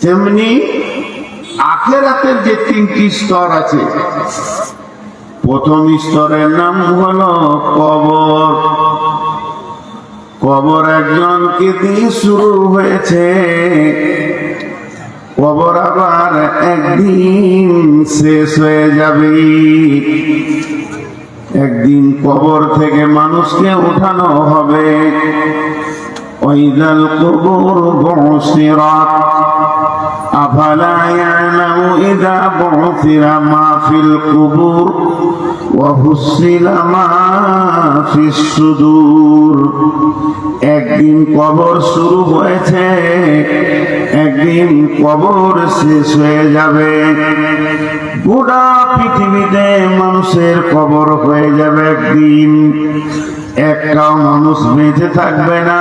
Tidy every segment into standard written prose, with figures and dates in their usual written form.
তেমনি আখিরাতের যে তিনটি স্তর আছে, প্রথম স্তরের নাম হলো কবর। কবর একজনকে দিয়ে শুরু হয়েছে, কবর আবার একদিন শেষ হয়ে যাবে। একদিন কবর থেকে মানুষকে উঠানো হবে। ওয়াইদাল কুবুর বুসিরাত আফালা ইয়ালামু ইযা বুসিরা মা ফিল কুবুর ওয়া হুসিলা মা ফিস সুদূর। একদিন কবর শুরু হয়েছে, একদিন কবর শেষ হয়ে যাবে। গোটা পৃথিবীতে মানুষের কবর হয়ে যাবে একদিন। একটাও মানুষ বেঁচে থাকবে না।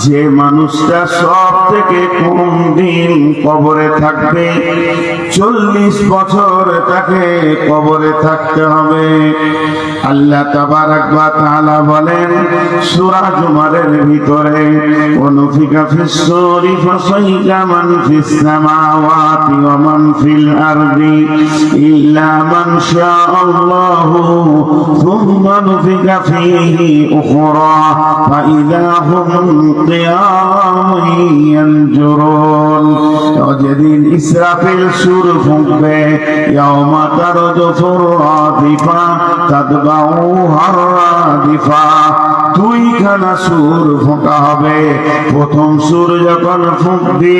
যে মানুষটা সব থেকে কম দিন কবরে থাকবে, 40 বছর তাকে কবরে থাকতে হবে। আল্লাহ তাবারাক ওয়া তাআলা বলেন সূরা জুমারের ভিতরে, ওয়ানুফিকা ফিস সূরি ফাসাইকা মান ফিস সামাওয়াতি ওয়া মান ফিল আরদি ইল্লা মান শাআল্লাহু সুম্মা নুফিকা ফীহি উখরা ফাইযা হুম কিয়ামুন ইয়ানজুরুন। যেদিন ইসরাফিল সুর ফুঁকবে, ইয়াওমা তারজুফুর রাদিফা তাতবাউ হারাদিফা, দুইখানা সুর ফোঁকা হবে। প্রথম সুর যখন ফুঁকবি,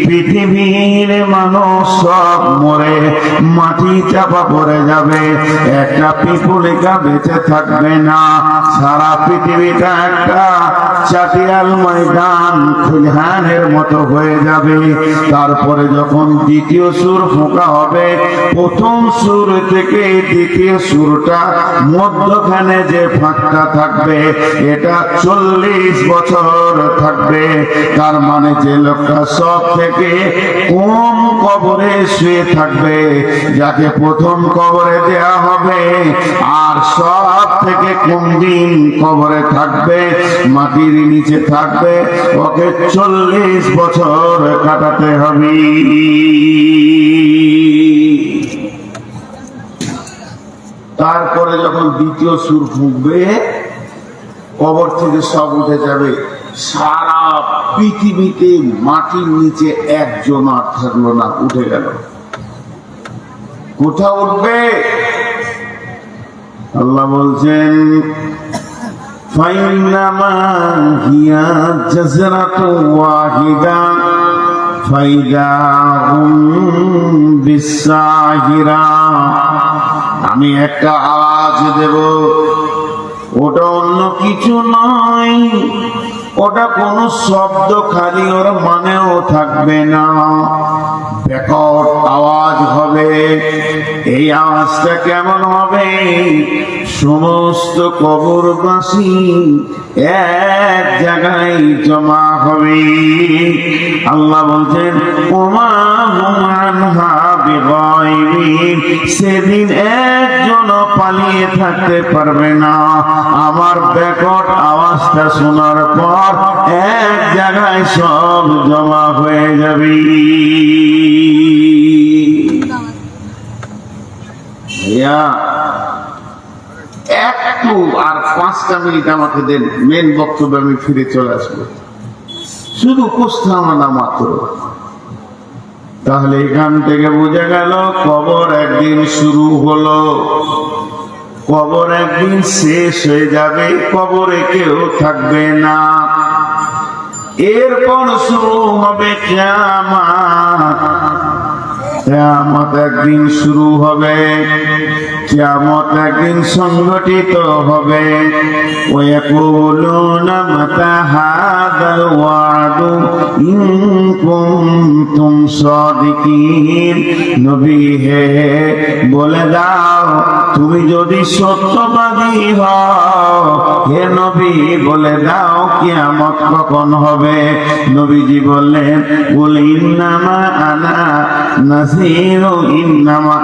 পৃথিবীর মানুষ সব মরে মাটি চাপা পড়ে যাবে। একটা পিপুলিকা বেঁচে থাকবে না। সারা পৃথিবীটা একটা চাটিয়াল ময়দান খুলহানের মতো হয়ে যাবে। তারপরে যখন দ্বিতীয় সুর ফোঁকা হবে, প্রথম সুর থেকে দ্বিতীয় সুরটা মধ্যখানে যে ফাঁকটা থাকবে, এটা 40 বছর থাকবে। তার মানে যে লোকটা সব থেকে কম কবরে শুয়ে থাকবে, যাকে প্রথম কবরে দেয়া হবে, আর সব থেকে কম দিন কবরে থাকবে, মাটির নিচে থাকবে, ওকে 40 বছর কাটাতে হবে। তারপরে যখন দ্বিতীয় সুর ফুঁকবে, কবর থেকে সব উঠে যাবে। সারা পৃথিবীতে মাটির নিচে একজন আর থাকলো না, উঠে গেল। কোথাও উঠবে? আল্লাহ বলছেন ফাইন্নামা হিয়া জাজরাতু ওয়াহিদা ফাইদা হুম বিসাহিরা। আমি একটা আওয়াজ দেব, ওটা অন্য কিছু নয়, ওটা কোন শব্দ খালি, ওর মানেও থাকবে না। বিকট আওয়াজ হবে। এই আওয়াজটা কেমন হবে? সমস্ত কবরবাসী এক জায়গায় জমা হবে। আল্লাহ বলছেন ওমা হুম আনহা বিগাইবিন, সেদিন একজন পালিয়ে থাকতে পারবে না। আমার বিকট আওয়াজটা শোনার পর এক জায়গায় সব জমা হয়ে যাবে। একটু আর 5টা মিনিট আমাকে দেন, মেন বক্তব্যে আমি ফিরে চলে আসবো। শুধু উপস্থাপনা মাত্র। তাহলে এখান থেকে বোঝা গেল কবর একদিন শুরু হলো, কবর একদিন শেষ হয়ে যাবে, কবরে কেউ থাকবে না। এরপর শুরু হবে কিয়ামত। কিয়ামত একদিন শুরু হবে, কিয়ামত একদিন সংগঠিত হবে। ওয়ায়াকুলুনা মাতা হাযাল ওয়াদু ইন কুনতুম সাদিকিন। নবী হে, বলে দাও তুমি যদি সত্যবাদী হও, হে নবী বলে দাও কিয়ামত কখন হবে। নবীজি বললেন কুল ইন্নামা আনা নাযীরু ইন্নামা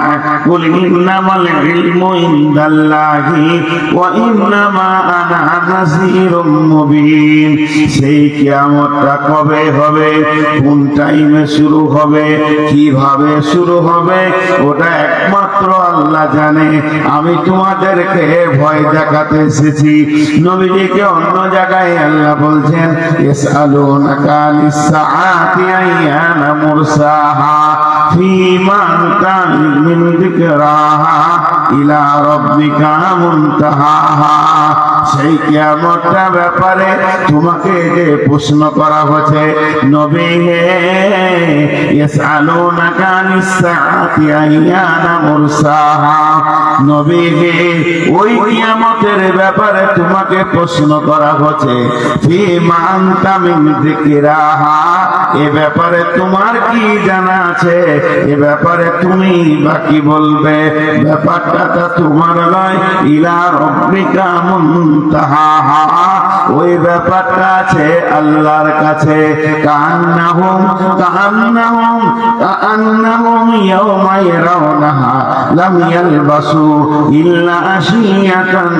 কুল ইন্নামাল ইলমু ইনদাল্লাহি ওয়া ইন্নামা আনা নাযীরুম মুবিন। সেই কিয়ামতটা কবে হবে, কোন টাইমে শুরু হবে, কিভাবে শুরু হবে, ওটা একমাত্র আল্লাহ জানে। আমি তোমাদেরকে ভয় দেখাতে এসেছি। নবীজিকে অন্য জায়গায় আল্লাহ বলছেন ইয়াসআলুনাকা আনিস সাআতি আইয়ানা মুরসাহা ফীমা আনতা মিন যিকরাহা ইলা রাব্বিকা মুনতাহাহা। সেই কিয়ামতের ব্যাপারে তোমাকে যে প্রশ্ন করা হচ্ছে নবী হে, ইয়াসআলুনাকা আনিস সাআতি আইয়ানা মুরসাহা, নবী হে ওই কিয়ামতের ব্যাপারে তোমাকে প্রশ্ন করা হচ্ছে ফীমা আনতা মিন যিকরাহা, এ ব্যাপারে তোমার কি জানা আছে, এ ব্যাপারে তুমি বা কি বলবে? ব্যাপারটা তোমার নয়, ইলা রাব্বিকা মুনতাহাহা, ওই ব্যাপারটা আছে আল্লাহর কাছে। কাআন্নাহুম ইয়াওমা ইয়ারাউনাহা লাম ইয়ালবাসু ইল্লা আশিয়াতান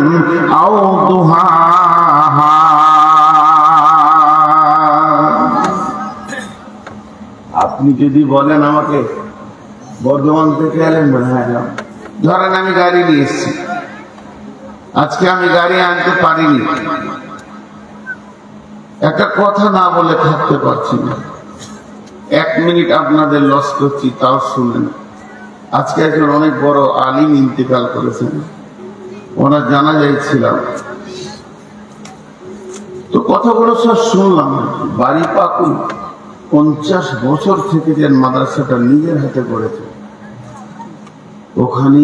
আও দুহাহা। আপনি যদি বলেন আমাকে বর্ধমান থেকে এলেন, হ্যাঁ ধরেন আমি গাড়ি নিয়ে এসেছি, আজকে আমি গাড়ি আনতে পারিনি, একটা কথা না বলে থাকতে পারছি না, 1 মিনিট আপনাদের লস করছি, তাও শুনেন। আজকে একজন অনেক বড় আলিম ইন্তেকাল করেছেন, ওনার জানাজায় ছিলাম, তো কথাগুলো সব শুনলাম। বাড়ি পাকুল 50 বছর থেকে যে মাদ্রাসাটা নিজের হাতে করেছে, ওখানে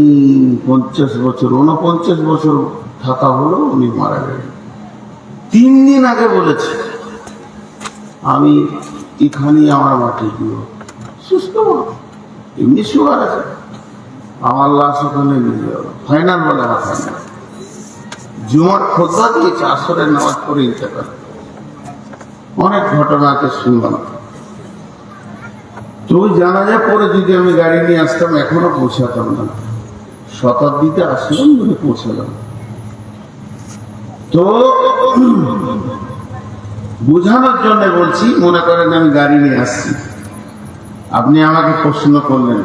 50 বছর 49 বছর থাকা হলো, উনি মারা গেলেন। 3 দিন আগে বলেছে আমি এখানে আমার মাটি দিব, সুস্থ এমনি সুগার আছে, আমার লাশ ওখানে নিয়ে যাবো, ফাইনাল বলে না ফাইনাল। জুমার খোদবা দিয়েছে, আসরের নামাজ পড়ে ইন্তেকাল। অনেক ঘটনাকে শুনলাম। তো ওই জানাজা পরে যদি আমি গাড়ি নিয়ে আসতাম এখনো পৌঁছাতাম না, শতাব্দীতে আসলাম বলে পৌঁছালাম। তো বোঝানোর জন্য বলছি, মনে করেন আমি গাড়ি নিয়ে আসছি, আপনি আমাকে প্রশ্ন করলেন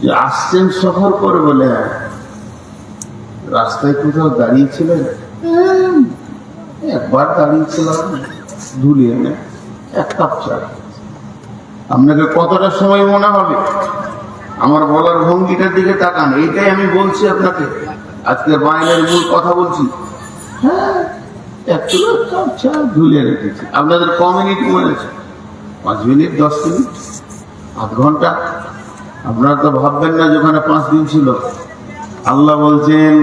যে আসছেন সফর করে বলে, রাস্তায় কোথাও দাঁড়িয়েছিলেন? একবার দাঁড়িয়েছিলাম ধুলিয়ে না, 1 কাপ চা। আপনাকে কতটা সময় মনে হবে? আমার বলার ভঙ্গিটার দিকে তাকান, এইটাই আমি বলছি আপনাকে, আজকে বাইরের মূল কথা বলছি। হ্যাঁ, 1 কাপ চা ধুলিয়ে রেখেছি। আপনাদের ক মিনিট মনে আছে? 5 মিনিট, 10 মিনিট, আধ ঘন্টা? আপনারা তো ভাববেন না যেখানে 5 দিন ছিল। আল্লাহ বলছেন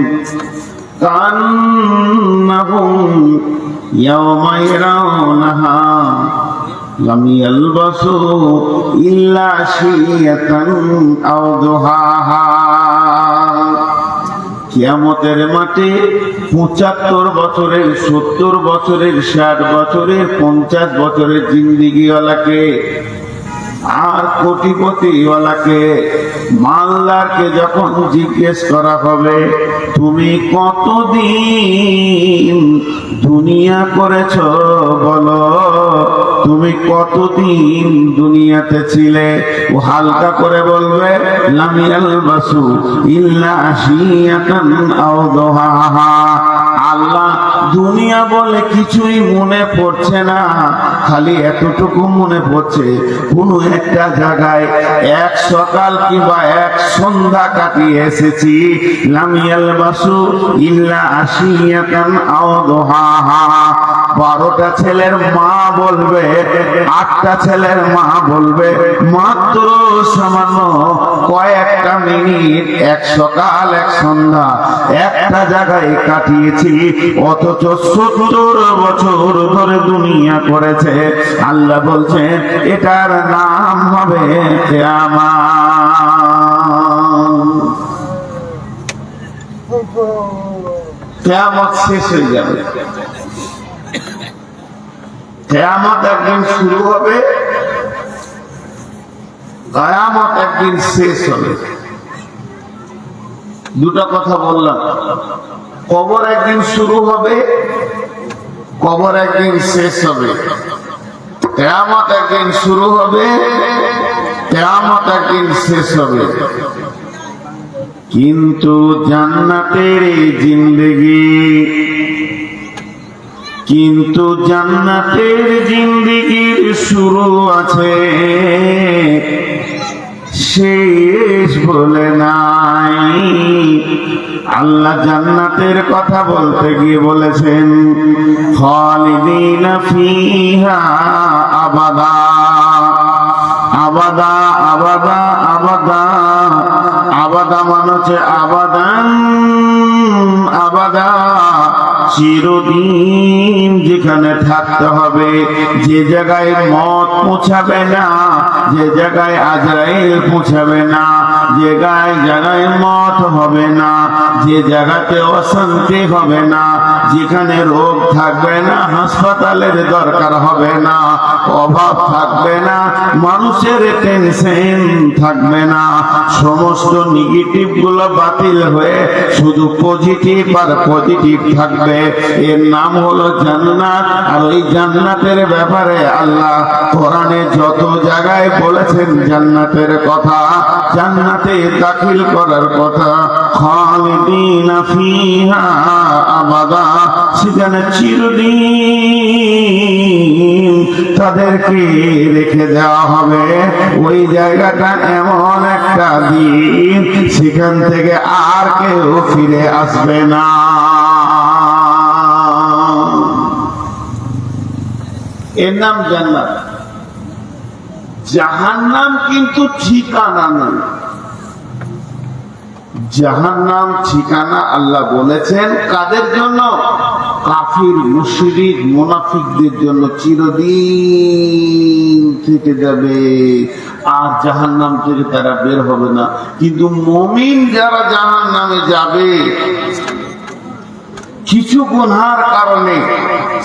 কান্নাহুম ইয়াওমা ইয়ারাউনাহা লাম ইয়ালবাসু ইল্লা আশিয়াতান আও দুহাহা। কিয়ামতের মাঠে 75 বছরের, 70 বছরের, 60 বছরের, 50 বছরের জিন্দিগিওয়ালাকে আর কোটিপতিওয়ালাকে, মালদারকে যখন জিজ্ঞেস করা হবে তুমি কতদিন দুনিয়া করেছ বলো, তুমি কতদিন দুনিয়াতে ছিলে, ও হালকা করে বলবে লাম ইয়ালবাসু ইল্লা আশিয়াতান আও দুহাহা। আল্লাহ দুনিয়া বলে কিছুই মনে পড়ছে না, খালি এতটুকু মনে পড়ছে কোন একটা জায়গায় 1 সকাল কিংবা 1 সন্ধ্যা কাটিয়ে এসেছি। লাম ইয়ালবাসু ইল্লা আশিয়াতান আও দুহাহা। 12টা ছেলের মা বলবে, 8টা ছেলের মা বলবে মাত্র সামান্য কয়েকটা মিনিট, 1 সকাল 1 সন্ধ্যা একটা জায়গায় কাটিয়েছি, অথচ 70 বছর ধরে দুনিয়া করেছে। আল্লাহ বলছেন এটার নাম হবে কিয়ামত। কিয়ামত শেষ হয়ে যাবে, কিয়ামত একদিন শুরু হবে, কিয়ামত একদিন শেষ হবে। দুটো কথা বললাম, কবর একদিন শুরু হবে, কবর একদিন শেষ হবে। কিয়ামত একদিন শুরু হবে, কিয়ামত একদিন শেষ হবে। কিন্তু জান্নাতের জিন্দেগি, কিন্তু জান্নাতের জিন্দেগির শুরু আছে, শেষ বলে নাই। আল্লাহ জান্নাতের কথা বলতে গিয়ে বলেছেন খালিদিনা ফিহা আবাদা, আবাদা আবাদা আবাদা। আবাদা মানে হচ্ছে আবাদান, আবাদা চিরদিন যেখানে থাকতে হবে, যে জায়গায় মত পৌঁছাবে না, যে জায়গায় আজরাইল পৌঁছাবে না, যে জায়গায় মত হবে না, যে জায়গাতে অশান্তি হবে না, যেখানে রোগ থাকবে না, হাসপাতালের দরকার হবে না, অভাব থাকবে না, মানুষের টেনশন থাকবে না, সমস্ত নেগেটিভ গুলো বাতিল হয়ে শুধু পজিটিভ আর পজিটিভ থাকবে। এর নাম হলো জান্নাত। আর ওই জান্নাতের ব্যাপারে আল্লাহ কোরআনে যত জায়গায় বলেছেন জান্নাতের কথা, জান্নাতে দাখিল করার কথা, খালিদিনা ফিহা আবাদা, সেখানে চিরদিন তাদেরকে রেখে দেওয়া হবে। ওই জায়গাটা এমন একটা দিন, সেখান থেকে আর কেউ ফিরে আসবে না। এর নাম জান্নাত। জাহান্নাম কিন্তু ঠিকানা নয়। জাহান্নাম ঠিকানা আল্লাহ বলেছেন কাদের জন্য? কাফির, মুশরিক, মুনাফিকদের জন্য। চিরদিন থেকে যাবে, আর জাহান্নাম থেকে তারা বের হবে না। কিন্তু মুমিন যারা জাহান্নামে যাবে, কিছু গুনার কারণে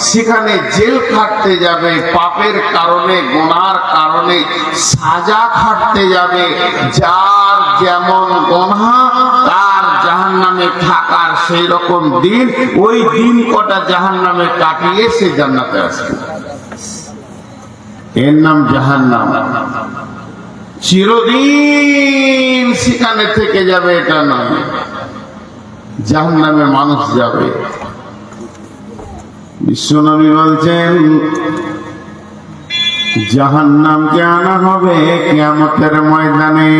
সেখানে জেল খাটতে যাবে, পাপের কারণে, গুনার কারণে সাজা খাটতে যাবে। যার যেমন গুনাহ তার জাহান্নামে থাকার সেই রকম দিন, ওই দিন কটা জাহান্নামে কাটিয়ে সে জান্নাতে আসবে। এর নাম জাহান্নাম। চিরদিন সেখানে থেকে যাবে এটা নয়, জাহান্নামে মানুষ যাবে। বিশ্বনবী বলছেন জাহান্নামকে আনা হবে কিয়ামতের ময়দানে,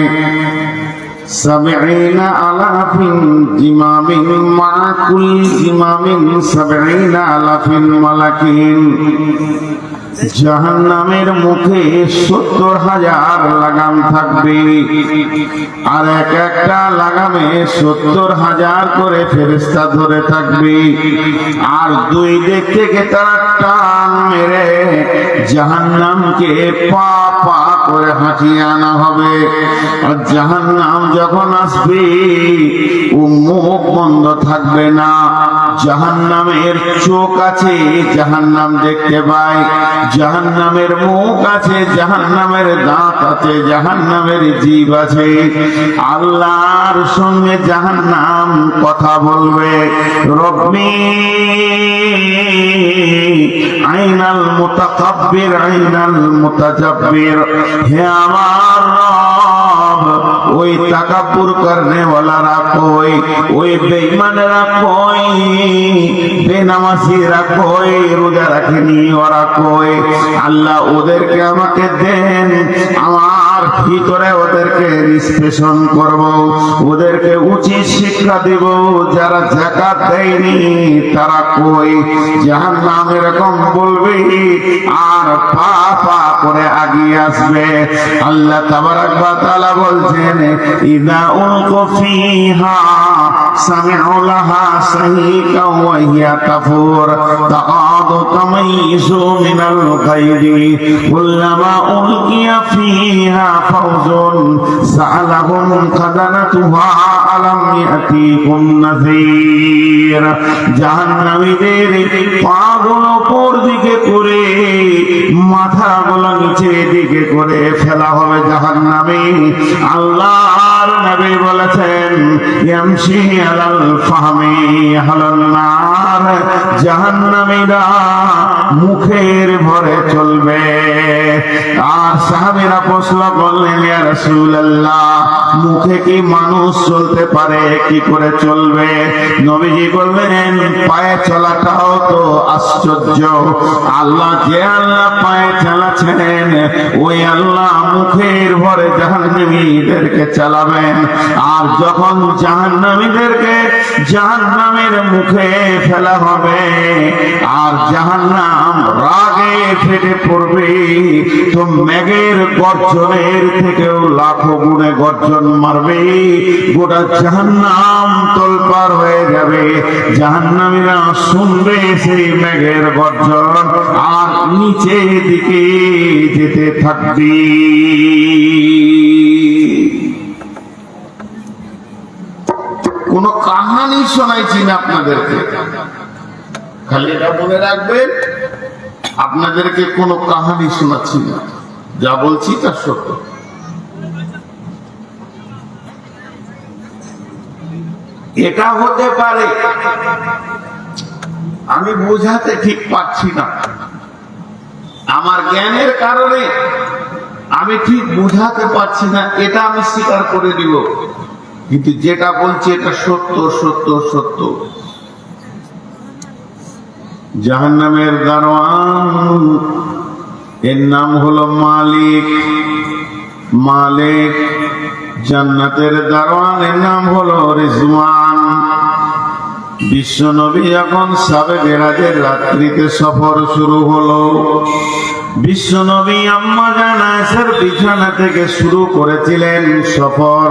সাবঈনা আলাফিন জিমামিন মা কুল্লি জিমামিন সাবঈনা আলাফিন মালাকিন। জাহান্নামের মুখে 70,000 লাগাম থাকবে, আর এক একটা লাগামে 70,000 করে ফেরেশতা ধরে থাকবে। আর দুই দিক থেকে তারা টান মেরে জাহান্নামকে পা পা করে হাঁটিয়ে আনা হবে। আর জাহান্নাম যখন আসবে, ও মুখ বন্ধ থাকবে না। জাহান্নামের চোখ আছে, জাহান্নাম দেখতে পায়। জাহান্নামের মুখ আছে, জাহান্নামের দাঁত আছে, জাহান্নামের জিভ আছে। আল্লাহর সঙ্গে জাহান্নাম কথা বলবে, রব্বি আইনাল মুতাকাব্বির আইনাল মুতাজাব্বির। হে আমার রব, ওই তাকাব্বুর করনে ওয়ালারা কই, ওই বেঈমানেরা কই, বেনামাজিরা কই, রোজা রাখেনি ওরা কই। আল্লাহ ওদেরকে আমাকে দেন, আমার ভিতরে ওদেরকে নিষ্পেষণ করব, ওদেরকে উচিত শিক্ষা দেব। যারা যাকাত দেয়নি তারা কই? জাহান্নাম এরকম বলবে, আর পা পা করে আগিয়ে আসবে। আল্লাহ তাবারাক ওয়া তাআলা বলছেন ইযা উলকু ফিহা সামি'ু লাহা সাহিকা ওয়া হিয়া তাফুর তাআদু তামাইযু মিনাল গায়রি কুল্লামা উলকিয়া ফিহা ফাওজুন সাআলাহুম খাদানাতুহা আলাম ইয়াতিকুম নাযীর। জাহান্নামীদের পাগুলো উপর দিকে করে মাথাগুলো নিচের দিকে করে ফেলা হবে জাহান্নামে। আল্লাহর নবী বলেছেন ইয়ামশি আলাল ফাহমি আহলুন নার, জাহান্নামীরা মুখের ভরে চলবে। আর সাহাবীরা প্রশ্ন করলেন ইয়া রাসূলুল্লাহ, মুখে কি মানুষ চলতে পারে, কি করে চলবে? নবীজি বললেন পায়ে চলাটাও তো আশ্চর্য। আল্লাহ যে আল্লাহ পায়ে চালাচ্ছেন ওই আল্লাহ মুখের ভরে জাহান্নামীদেরকে চালাবেন। আর যখন জাহান্নামীদেরকে জাহান্নামের মুখে ফেলা হবে আর জাহান্নাম রাগে ফেটে পড়বে, তো মেঘের গর্জনের থেকেও লাখো গুণে গর্জন মারবে, গোটা জাহান্নাম তোলপাড় হয়ে যাবে। জাহান্নামীরা শুনবে সেই মেঘের গর্জন আর নিচে দিকে যেতে থাকবে। কোন কাহানি শোনাইছি না আপনাদেরকে, খালি এটা মনে রাখবেন আপনাদেরকে কোনো কাহানি শোনাচ্ছি না, যা বলছি তা সত্য। এটা হতে পারে, আমি বোঝাতে ঠিক পাচ্ছি না, আমার জ্ঞানের কারণে আমি ঠিক বোঝাতে পারছি না, এটা আমি স্বীকার করে দিব। কিন্তু যেটা বলছি এটা সত্য সত্য সত্য। জাহান্নামের দারোয়ান, এর নাম হলো মালিক। মালিক জান্নাতের দারোয়ানের নাম হলো রিজওয়ান। বিশ্বনবী যখন সাবে মেরাজের রাত্রিতে সফর শুরু হলো, বিশ্বনবী আম্মা জান আয়েশার বিছানা থেকে শুরু করেছিলেন সফর।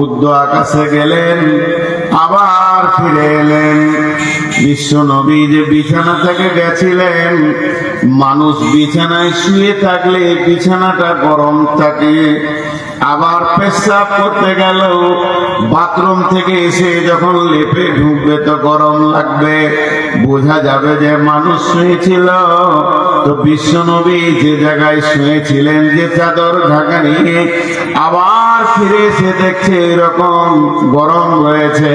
উর্ধ্ব আকাশে গেলেন, আবার ফিরে এলেন। বিশ্বনবী যে বিছানা থেকে গেছিলেন, মানুষ বিছানায় শুয়ে থাকলে বিছানাটা গরম থাকে, আবার পেশাব করতে গেল বাথরুম থেকে এসে যখন লেপে ঢুকবে তো গরম লাগবে, বোঝা যাবে যে মানুষ শুয়েছিল। তো বিশ্বনবী যে জায়গায় শুয়েছিলেন, যে চাদর ঢাকা নিয়ে, আবার ফিরে এসে দেখছে এরকম গরম রয়েছে।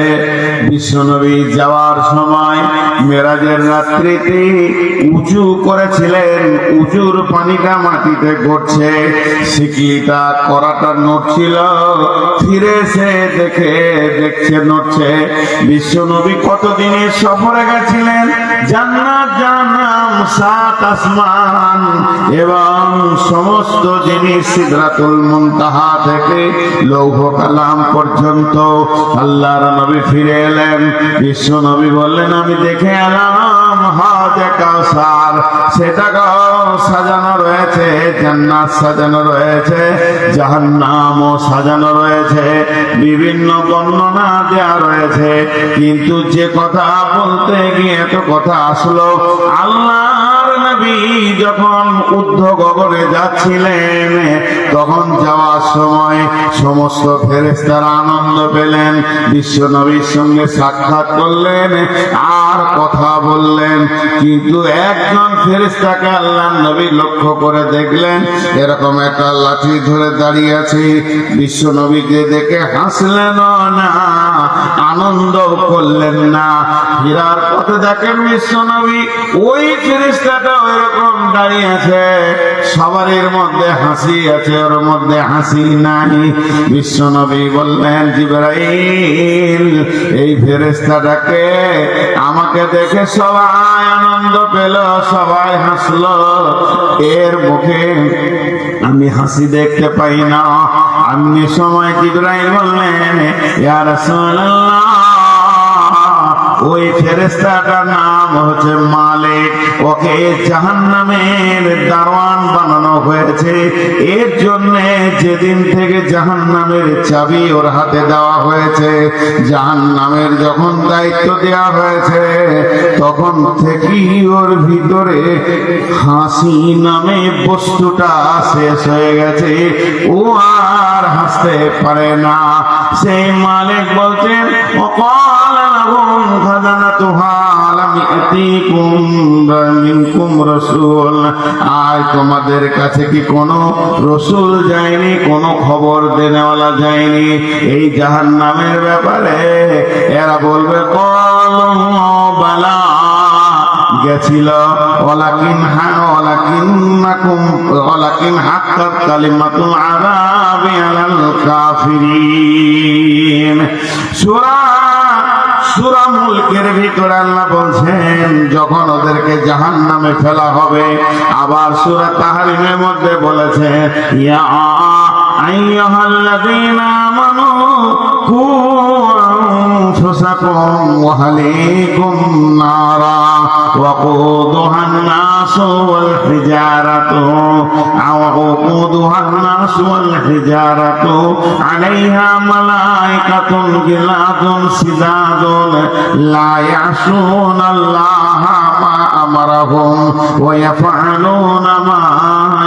বিশ্বনবী যাওয়ার সময় মেরাজের রাত্রিতে উঁচু করেছিলেন, উঁচুর পানিটা মাটিতে গড়ছে, শিকলিটা করাটা নড়ছিল, ফিরে এসে দেখছে নড়ছে। বিশ্বনবী কতদিনের সফরে গেছিলেন, জান্নাত জাহান্নাম 7 আসমান এবং সমস্ত জিনিস সিদরাতুল মুনতাহা থেকে লৌহ কালাম পর্যন্ত। আল্লাহর নবী ফিরে এলেন, বিশ্বনবী বললেন আমি দেখে এলাম হাউজে কাউসার, সেটাকেও সাজানো রয়েছে, জান্নাত সাজানো রয়েছে, জাহান্নামও সাজানো রয়েছে, বিভিন্ন বর্ণনা দেওয়া রয়েছে। কিন্তু যে কথা বলতে গিয়ে এত কথা আসলো, আল্লাহর নবী যখন ঊর্ধ্ব গগনে যাচ্ছিলেন, তখন যাওয়ার সময় সমস্ত ফেরেশতারা আনন্দ পেলেন, বিশ্ব নবীর সঙ্গে সাক্ষাৎ করলেন আর কথা বললেন। কিন্তু একজন ফেরেশতাকে আল্লাহর নবী লক্ষ্য করে দেখলেন, এরকম একটা লাঠি ধরে দাঁড়িয়ে আছে। বিশ্ব নবীকে দেখে হাসলেন না, আনন্দ করলেন না। ফেরার পথে দেখেন বিশ্ব নবী ওই ফেরেশতাটা এরকম দাঁড়িয়ে আছে, সবারের মধ্যে হাসি আছে, ওর মধ্যে হাসি নাই। বিশ্ব নবী বললেন জিবরাইল, এই ফেরেশতাটাকে আমাকে দেখে সবাই আনন্দ পেল, সবাই হাসলো, এর মুখে আমি হাসি দেখতে পাই না। এমনি সময় জিবরাইল বললেন ইয়া রাসূলুল্লাহ, ওই ফেরেশতাটার নাম হচ্ছে মালিক, ওকে জাহান্নামের দারোয়ান বানানো হয়েছে। এর জন্য যেদিন থেকে জাহান্নামের চাবি ওর হাতে দেওয়া হয়েছে, জাহান্নামের যখন দায়িত্ব দেওয়া হয়েছে, তখন থেকেই ওর ভিতরে হাসি নামে বস্তুটা শেষ হয়ে গেছে, ও আর হাসতে পারে না। সেই মালিক বলছেন খাজানাতুহা আলাম ইয়াতিকুম মিনকুম রাসূল, আয় তোমাদের কাছে কি কোনো রসুল যায়নি, কোনো খবর দেনেওয়ালা যায়নি এই জাহান্নামের ব্যাপারে? এরা বলবে ক্বালু বালা, গেছিল, ওয়ালাকিন হাক্কাত কালিমাতুল আযাবি আলাল কাফিরিন। সূরা মুলকের ভিতরে আল্লাহ বলছেন যখন ওদেরকে জাহান্নামে ফেলা হবে, আবার সূরা তাহরিমের মধ্যে বলেছেন ইয়া আইয়ুহাল্লাযীনা আমানু কু আনফুসাকুম ওয়া আহলিকুম নারা ওয়াকুদুহান নাসু ওয়াল হিজারাতু আলাইহা মালাইকাতুন গিলাদুন সিদাদুন লা ইয়াসুনাল্লাহা মা আমারাহুম ওয়া ইয়াফআলুনা মা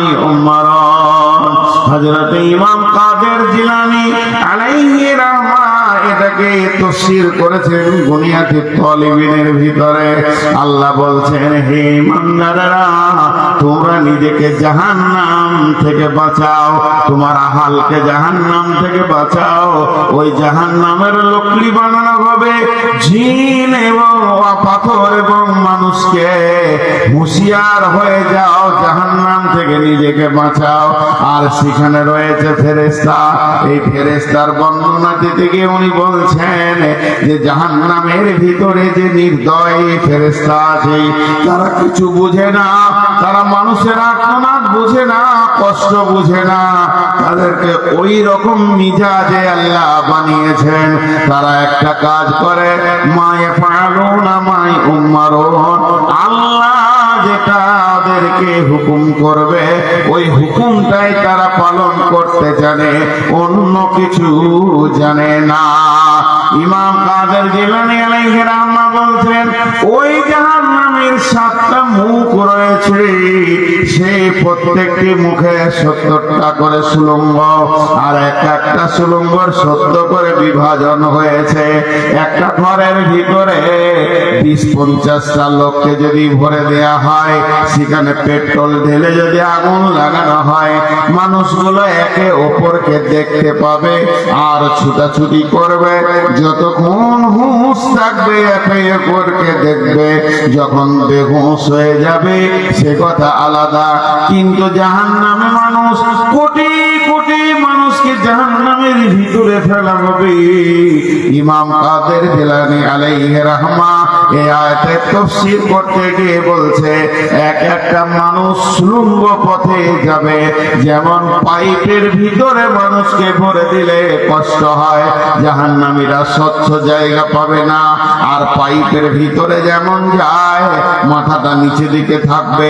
ইউমারুন। হযরত ইমাম কাদের জিলানী আলাইহি রাহমাহ এটাকে তাফসীর করেছেন বুনিয়াতুত তালিবিনের ভিতরে। আল্লাহ বলছেন, হে ইমানদাররা, তোমরা নিজেকে জাহান্নাম থেকে বাঁচাও, তোমার আহালকে জাহান্নাম থেকে বাঁচাও। ওই জাহান্নামের লকড়ি বানানো হবে জিন এবং পাথর এবং মানুষকে। হুঁশিয়ার হয়ে যাও, জাহান্নাম থেকে নিজেকে বাঁচাও। আর সেখানে রয়েছে ফেরেশতা। এই ফেরেশতার বর্ণনা দিতে গিয়ে উনি বলছেন যে জাহান্নামের ভিতরে যে নির্দয় ফেরেশতা আছে, তারা কিছু বুঝে না, তারা মানুষের আর্তনাদ বুঝে না, কষ্ট বুঝে না। তাদেরকে ওই রকম মিজাজে আল্লাহ বানিয়েছেন। তারা একটা কাজ করে, মা ইয়াফআলুনা মা ইউমারুন, আল্লাহ যেটা ওদেরকে হুকুম করবে ওই হুকুমটাই তারা পালন করতে জানে, অন্য কিছু জানে না। ইমাম কাদের জিলানী আলাইহি রাহমাহ বলছেন, ওই জাহান্নামের 7টা মুখ রয়েছে, সেই প্রত্যেকটি মুখে 70টা করে সুলঙ্গ, আর একটা সুলঙ্গর 70 করে বিভাজন হয়েছে। একটা ঘরের ভিতরে 20-50টা লোককে যদি ভরে দেয়া হয়, সেখানে পেট্রোল ঢেলে যদি আগুন লাগানো হয়, মানুষগুলো একে অপরকে দেখতে পাবে আর ছুটাছুটি করবে। যতক্ষণ হুঁশ থাকবে একে অপরকে দেখবে, যখন বেহুঁশ হয়ে যাবে সে কথা আলাদা। কিন্তু জাহান্নামে মানুষ, কোটি কোটি মানুষকে জাহান্নামের ভিতরে ফেলা হবে। ইমাম কাদের জিলানী আলাইহি রাহমাহ এই আয়াতের তাফসীর করতে গিয়ে বলছে, একটা মানুষ সুলঙ্গ পথে যাবে, যেমন পাইপের ভিতরে মানুষকে ভরে দিলে কষ্ট হয়, জাহান্নামীরা স্বচ্ছ জায়গা পাবে না। আর পাইপের ভিতরে যেমন যায়, মাথাটা নিচে দিকে থাকবে,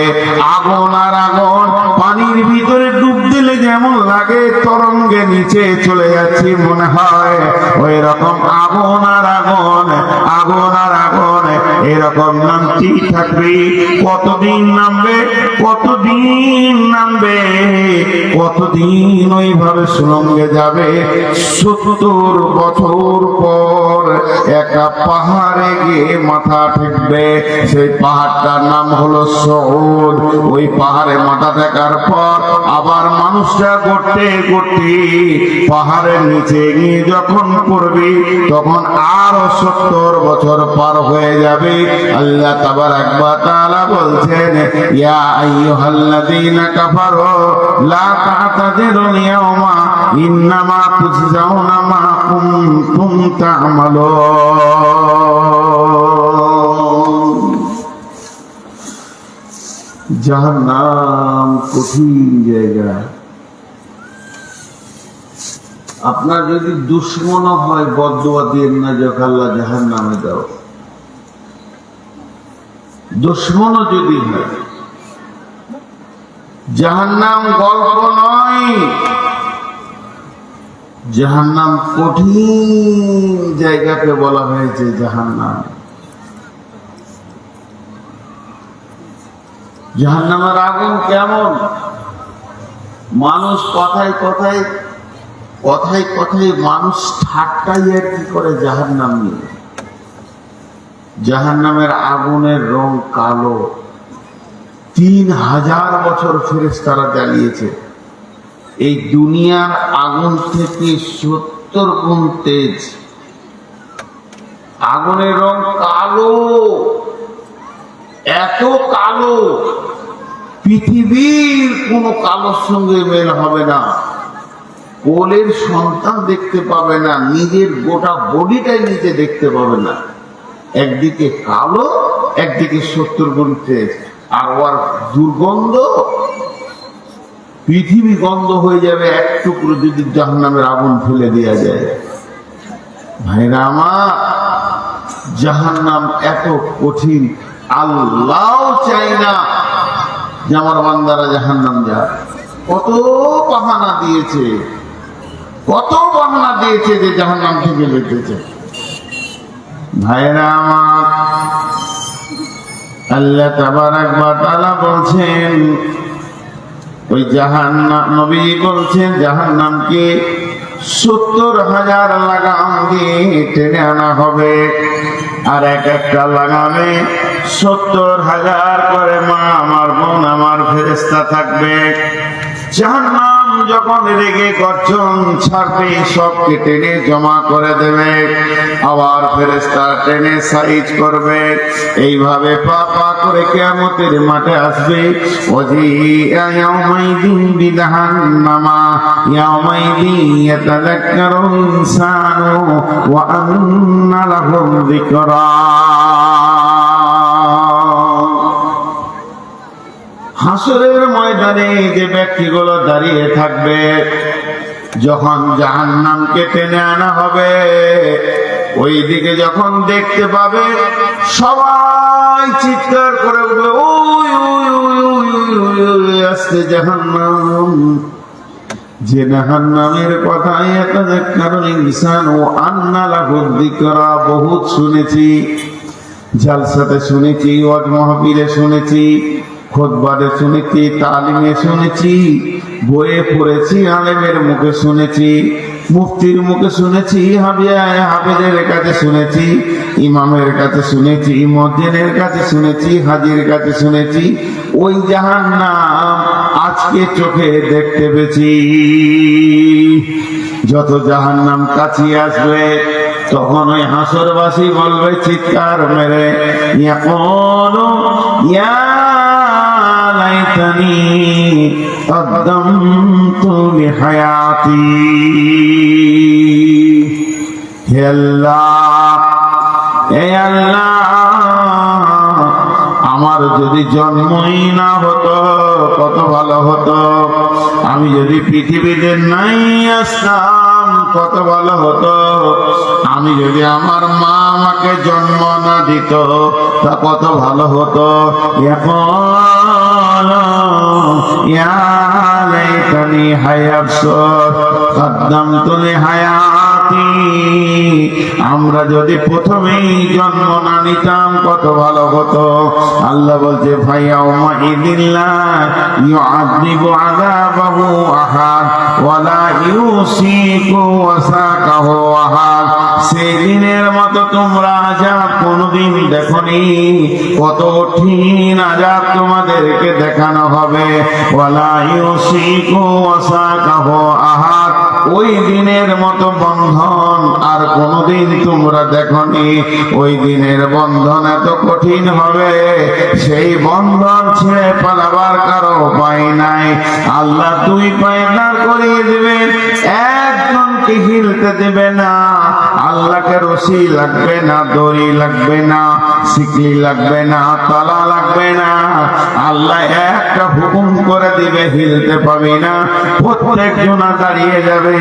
আগুন আর আগুন। পানির ভিতরে ডুব দিলে যেমন লাগে তরঙ্গে নিচে চলে যাচ্ছে মনে হয়, ওই রকম আগুন আর আগুন, আগুন আর আগুন এরকম নামটি থাকবে। কতদিন নামবে, কতদিন নামবে, কতদিন ওইভাবে সুরঙ্গে যাবে। 70 বছর পর একটা পাহাড়ে গিয়ে মাথা ঠেকবে। সেই পাহাড়টার নাম হলো সউদ। ওই পাহাড়ে মাথা ঠেকার পর আবার মানুষটা গড়তে গড়তে পাহাড়ের নিচে গিয়ে যখন পড়বে, তখন আরো 70 বছর পার হয়ে যাবে। আল্লাহ তাবারাক ওয়া তাআলা বলছেন, ইয়া আইয়ুহাল্লাযীনা কাফারু লা তা'তাযিরুল ইয়াওমা ইন্নামা তুজজাউনা মা কুনতুম তা'মালুন। জাহান্নাম কঠিন জায়গা। আপনার যদি দুশ্মন হয়, বদদুয়া দিয়েন না যে আল্লাহ জাহান্নামে দাও। দুশ্মনও যদি হয়, জাহান্নাম গল্প নয়, জাহান্নাম কঠিন জায়গাকে বলা হয়েছে জাহান্নাম। জাহান্নামের আগুন কেমন? মানুষ কথায় কথায় কথায় কথায় মানুষ ঠাট্টাই আর কি করে জাহান্নাম নিয়ে। জাহান্নামের আগুনের রং কালো। 3000 বছর ফেরেশতারা জ্বালিয়েছে। এই দুনিয়ার আগুন থেকে 70 গুণ তেজ। আগুনের রং কালো, এত কালো পৃথিবীর কোন কালোর সঙ্গে মেল হবে না। কোলের সন্তান দেখতে পাবে না, নিজের গোটা বডিটাই নিজে দেখতে পাবে না। একদিকে কালো, একদিকে 70 গুণ তেজ। আর ওর দুর্গন্ধ, পৃথিবী গন্ধ হয়ে যাবে এক টুকরো যদি জাহান্নামের আগুন ফেলে দেওয়া যায়। ভাইরা আমার, জাহান্নাম এত কঠিন, আল্লাহ চাই না যে আমার বান্দারা জাহান্নাম যায়। কত বাহানা দিয়েছে, কত বাহানা দিয়েছে যে জাহান্নাম থেকে বেঁচেছে। ভাইরা আমার, আল্লাহ তাবারাক ওয়া তাআলা বলছেন, ওই জাহান্নাম, নবী বলছেন জাহান্নামকে 70,000 লাগাম দিয়ে টেনে আনা হবে। আর এক একটা লাগামে 70,000 করে মা আমার, বোন আমার ফেরেশতা থাকবে। জাহান্নাম যখন রেগে গর্জন ছাড়বে, সবকে টেনে জমা করে দেবে। আবার ফেরেশতা টেনে সাইজ করবে। এইভাবে পা পা করে কিয়ামতের মাঠে আসবে। ওয়াজিআ ইয়াউমাইযিন বিজাহান্নামা ইয়াউমাইযিন ইয়াতাযাক্কারুল ইনসানু ওয়া আন্না লাহু যিকরা। হাসরের ময়দানে যে ব্যক্তিগুলো দাঁড়িয়ে থাকবে, যখন জাহান্নামকে টেনে আনা হবে, ওই দিকে যখন দেখতে পাবে, সবাই চিৎকার করে উঠবে, ওই ওই ওই ওই ওই ওই আসছে জাহান্নাম। যে জাহান্নামের কথা ইয়াতাযাক্কারুল ইনসানু ওয়া আন্না লাহু যিকরা বহুত শুনেছি, জালসাতে শুনেছি, ওয়াজ মাহফিলে শুনেছি, খুতবাতে শুনেছি, তালিমে শুনেছি, বইয়ে পড়েছি, আলেমের মুখে শুনেছি, মুফতির মুখে শুনেছি, হাফেজের কাছে শুনেছি, ইমামের কাছে শুনেছি, মুয়াজ্জিনের কাছে শুনেছি, হাজীর কাছে শুনেছি। ওই জাহান্নাম আজকে চোখে দেখতে পেয়েছি। যত জাহান্নাম কাছে আসবে, তখন ওই হাসরবাসী বলবে চিৎকার মেরে, ইয়াকুলু ইয়া লাইতানি কদ্দামতু লিহায়াতি। হে আল্লাহ, হে আল্লাহ, আমার যদি জন্মই না হতো কত ভালো হতো। আমি যদি পৃথিবীতে নাই আসতাম কত ভালো হতো। আমি যদি আমার মা আমাকে জন্ম না দিত তা কত ভালো হতো। ইয়া লাইতানি কদ্দামতু লিহায়াতি। আমরা যদি প্রথমেই জন্ম না নিতাম কত ভালো হতো। আল্লাহ বলছে, ফায়াউমা ইযিল্লা ইউআযিবু আযাবাহু আহাদ ওয়া লা ইউসিকু ওয়াসাকাহু আহাদ। সেই দিনের মতো তোমরা আযাব কোনদিন দেখনি। কত কঠিন আযাব তোমাদেরকে দেখানো হবে। ওয়া লা ইউসিকু ওয়াসাকাহু আহাদ। ওই দিনের মতো বন্ধন আর কোনদিন তোমরা দেখনি। ওই দিনের বন্ধন এত কঠিন হবে, সেই বন্ধন ছেড়ে পালাবার কারো উপায় নাই। আল্লাহ দুই পায়ে দাঁড় করিয়ে দিবেন, একজনকে হিলতে দেবে না। আল্লাহকে রশি লাগবে না, দড়ি লাগবে না, শিকলি লাগবে না, তালা লাগবে না। আল্লাহ একটা হুকুম করে দিবে, হিলতে পাবি না। প্রত্যেক জনা দাঁড়িয়ে যাবে।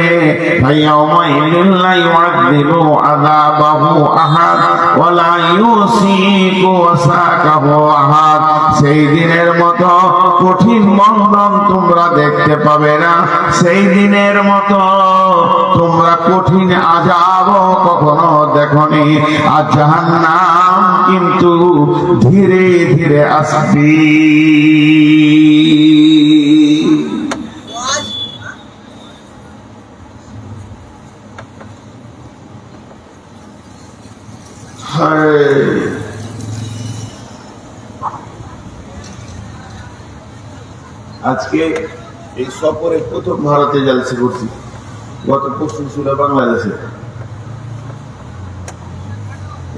ফায়াউমা ইল্লা ইউআযিবু আযাবাহু আহাদ ওয়া লা ইউসিকু ওয়াসাকাহু আহাদ। সেই দিনের মতো কঠিন বন্ধন তোমরা দেখতে পাবে না। সেই দিনের মতো তোমরা কঠিন আযাব কখনো দেখনি। আর জাহান্নাম কিন্তু ধীরে ধীরে আসবে। হায় আজকে এই সফরে প্রথম ভারতে জালসা করছি, গত পরশু ছিল বাংলাদেশে।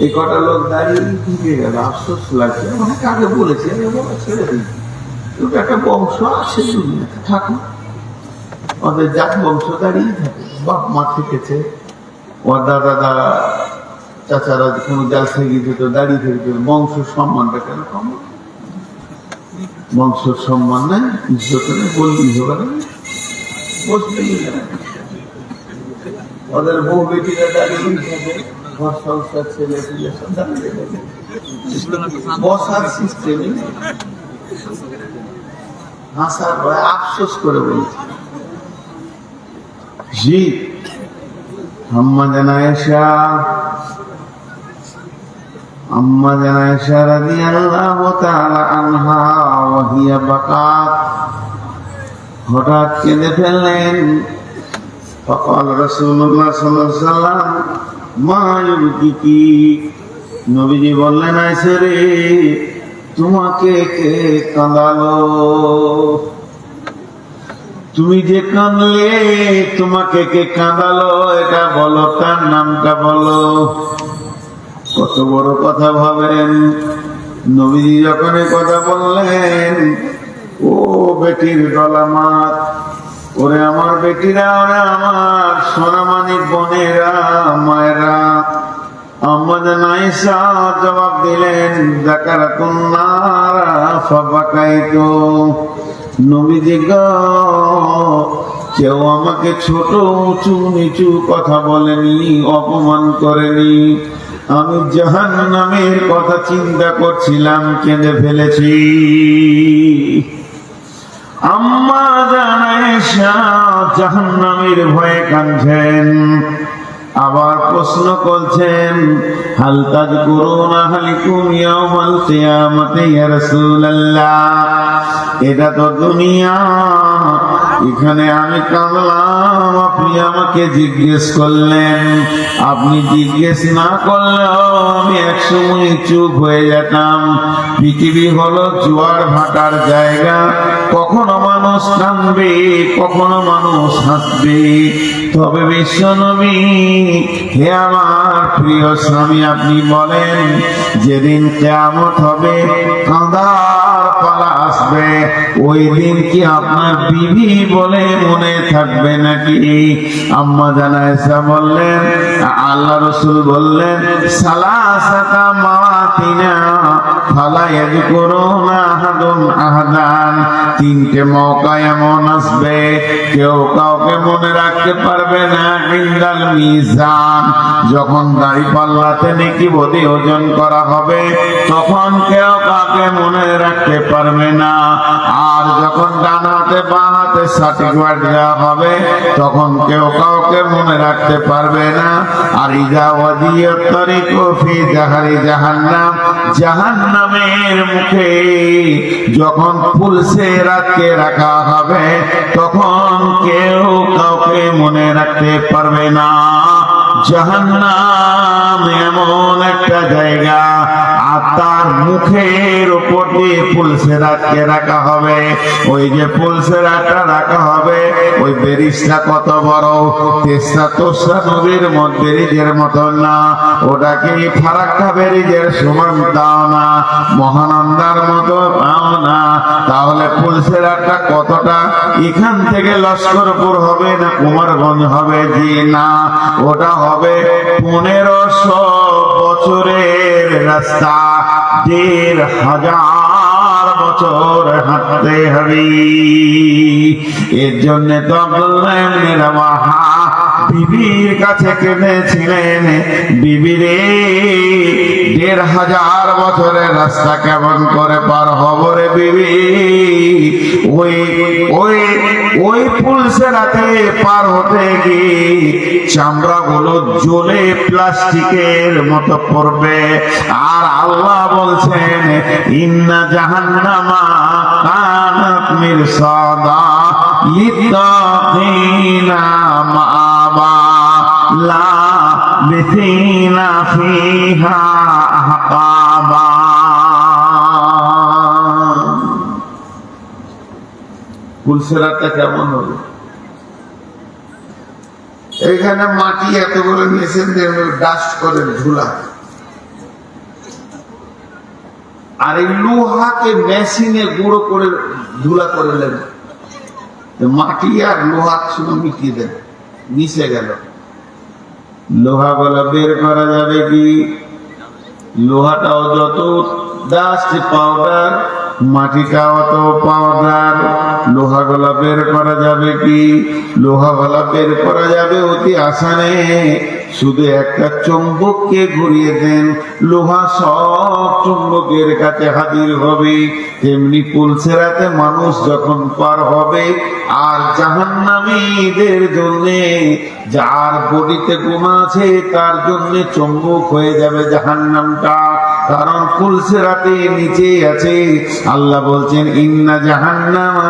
এই কটা লোক দাঁড়িয়ে ঢুকে গেল, আফসোস লাগছে। আমাকে আগে বলেছে ছেড়ে দিই, একটা বংশ আছে দুনিয়াতে, থাকুক, ওদের জাত বংশ দাঁড়িয়ে থাকে। বাপ মা থেকেছে, ওর দাদা দাদা চাচারা কোনো জালসায় গিয়ে তো দাঁড়িয়ে থেকে বংশ সম্মানটা কেন কম? বংশ সম্মান নেই, ইজ্জত নেই, বললেই হবে না, বসলেই হবে। ওদের বউ বেটিরা দাঁড়িয়ে থাকে, ঘর সংসার ছেলে পিলে সব দাঁড়িয়ে থাকে, বসার সিস্টেমে হাসার ভয় আফসোস করে বলছে। জি আম্মা জান আয়েশা রাদিয়াল্লাহু তাআলা আনহা ওয়া হিয়া বাকাত, হঠাৎ কেঁদে ফেললেন। ফাকাল রাসূলুল্লাহ সাল্লাল্লাহু আলাইহি ওয়াসাল্লাম মা ইউবকিকি, নবীজি বললেন আয়েশা রে তোমাকে কে কাঁদালো? তুমি যে কাঁদলে তোমাকে কে কাঁদালো এটা বলো, তার নামটা বলো। কত বড় কথা ভাবেন। নবীজি যখন কথা বললেন, ও বেটির দলামাত, ওরে আমার বেটিরা, ওরে আমার সোনামানিক বোনেরা, মায়েরা, আম্মা জান আয়েশা জবাব দিলেন যাকারাতুন নারা ফাবাকাইতু, নবীজি গো কেউ আমাকে ছোট উঁচু নিচু কথা বলেনি, অপমান করেনি, আমি জাহান্নামের কথা চিন্তা করছিলাম, কেঁদে ফেলেছি। আম্মা জান আয়েশা জাহান্নামের ভয়ে কাঁদছেন। আবার প্রশ্ন করছেন হাল তাযকুরুনা আহলিকুম ইয়াওমাল কিয়ামাতি ইয়া রাসূলুল্লাহ, এটা তো দুনিয়া, এখানে আমি কাঁদলাম, আপনি আমাকে জিজ্ঞেস করলেন। আপনি জিজ্ঞেস না করলেও আমি একসময় চুপ হয়ে যেতাম। পৃথিবী হলো জোয়ার ভাটার জায়গা, কখনো মানুষ কাঁদবে, কখনো মানুষ হাসবে। তবে বিশ্বনবী, হে আমার প্রিয় স্বামী, আপনি বলেন যেদিন কিয়ামত হবে, কাঁদার পালা আসবে, ওই দিন কি আপনার বিবি বলে মনে থাকবে নাকি? আম্মা জান আয়েশা বললেন, আল্লাহ রাসূল বললেন সালাসাতা মাওয়াতিনা ফালা ইয়াযকুরুনা আহাদুন আহাদান, তিনটে মওকা এমন আসবে কেউ কাউকে মনে রাখতে পারবে না। ইনদাল মিজান, যখন দাঁড়িপাল্লাতে নেকি বদি ওজন করা হবে, তখন কেউ কাউকে মনে রাখতে পারবে না। আর যখন ডান হাতে বাঁ হাতে সার্টিফিকেট দেওয়া হবে, তখন কেউ কাউকে মনে রাখতে পারবে না। আর ইজা ওয়াদিয়াত তারিকু ফি জাহারি জাহান্নাম, জাহান্নামের মুখে যখন পুলসে রাখতে রাখা হবে, তখন কেউ কাউকে মনে রাখতে পারবে না। জাহান্নাম এমন একটা জায়গা, আর তার মুখের উপর দিয়ে পুলসেরাতকে রাখা হবে। ওই যে পুলসেরাতটা রাখা হবে, ওই বেরিসটা কত বড়, তেসরা তোসরা নদীর বেরিজের মতন না, ওটাকে ফারাক্কা বেরিজের সমান দাও না, মহানন্দার মতো পাও না। তাহলে পুলসেরাতটা কতটা? এখান থেকে লস্করপুর হবে না কুমারগঞ্জ হবে? জি না, ওটা হবে 1500 বছরের রাস্তা, 1500 বছর হাঁটতে হবে। এর জন্য তো বললেন বিবির কাছে কেঁদেছিলেন, বিবিরে 1500 বছরের রাস্তা কেমন করে পার হব রে বিবি? ওই ওই ওই পুলসেরাতে পার হতে গিয়ে চামড়া গুলো জ্বলে প্লাস্টিকের মতো পড়বে। আর আল্লাহ বলছেন ইন্না জাহান্নামা কানাত মিরসাদা লিত্তাকিনা মাআবা লাবিথিনা ফিহা আহকাবা। ফুলসেরাটা কেমন হবে? এখানে মাটি এতগুলো মেশিন দিয়ে ডাস্ট করে ধুলা, আর এই লোহাকে মেশিনে গুঁড়ো করে ধুলা করে নেন, মাটি আর লোহা শুধু মিটিয়ে দেন, মিশে গেল। লোহা গুলা বের করা যাবে কি? লোহাটাও যত ডাস্ট পাউডার, মাটিটাও তো পাউডার। লোহা গলা বের করা যাবে কি? লোহা গলা বের করা যাবে অতি আসানে। শুধু একটা চুম্বককে ঘুরিয়ে দেন, লোহা সব চুম্বকের কাছে হাজির হবে। তেমনি পুলসেরাতে মানুষ যখন পার হবে, আর জাহান্নামীদের জন্য, যার বডিতে গুনাহ আছে তার জন্য চুম্বক হয়ে যাবে জাহান্নামটা। কারণ পুলসেরাতে নিচে আছে। আল্লাহ বলছেন ইন্না জাহান্নামা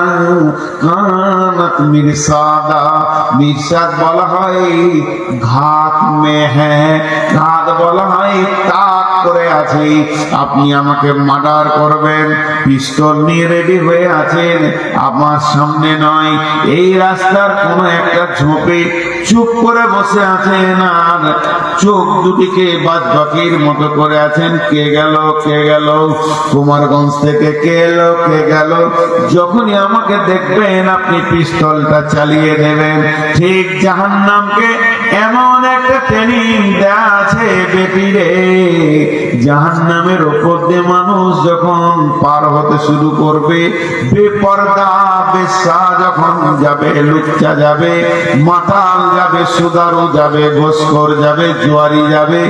কানাত মিরসাদা। মিরসাদ বলা হয় ঘাত মে হ্যাঁ, ঘাত বলা হয় তাক করে আছে। আপনি আমাকে মার্ডার করবেন, পিস্তল নিয়ে রেডি হয়ে আছেন, আমার সামনে নয়, এই রাস্তার কোন একটা ঝোপে চুপ করে বসে আছেন, আর চোখ দুটিকে বাজপাখির মতো করে আছেন। কে গেল, কে গেল, কুমারগঞ্জ থেকে কে এলো, কে গেল। যখনই আমাকে দেখবেন আপনি পিস্তলটা চালিয়ে দেবেন। ঠিক জাহান্নামকে এমন একটা ট্রেনিং দেয়া আছে বেটিরে, জাহান্নামের ওপর দিয়ে মানুষ যখন পার হতে শুরু করবে, বেপরদা বেশ্যা যখন যাবে, লুচ্চা যাবে, মাতাল যাবে, সুদারু যাবে, ঘুষখোর যাবে, জুয়ারি যাবে,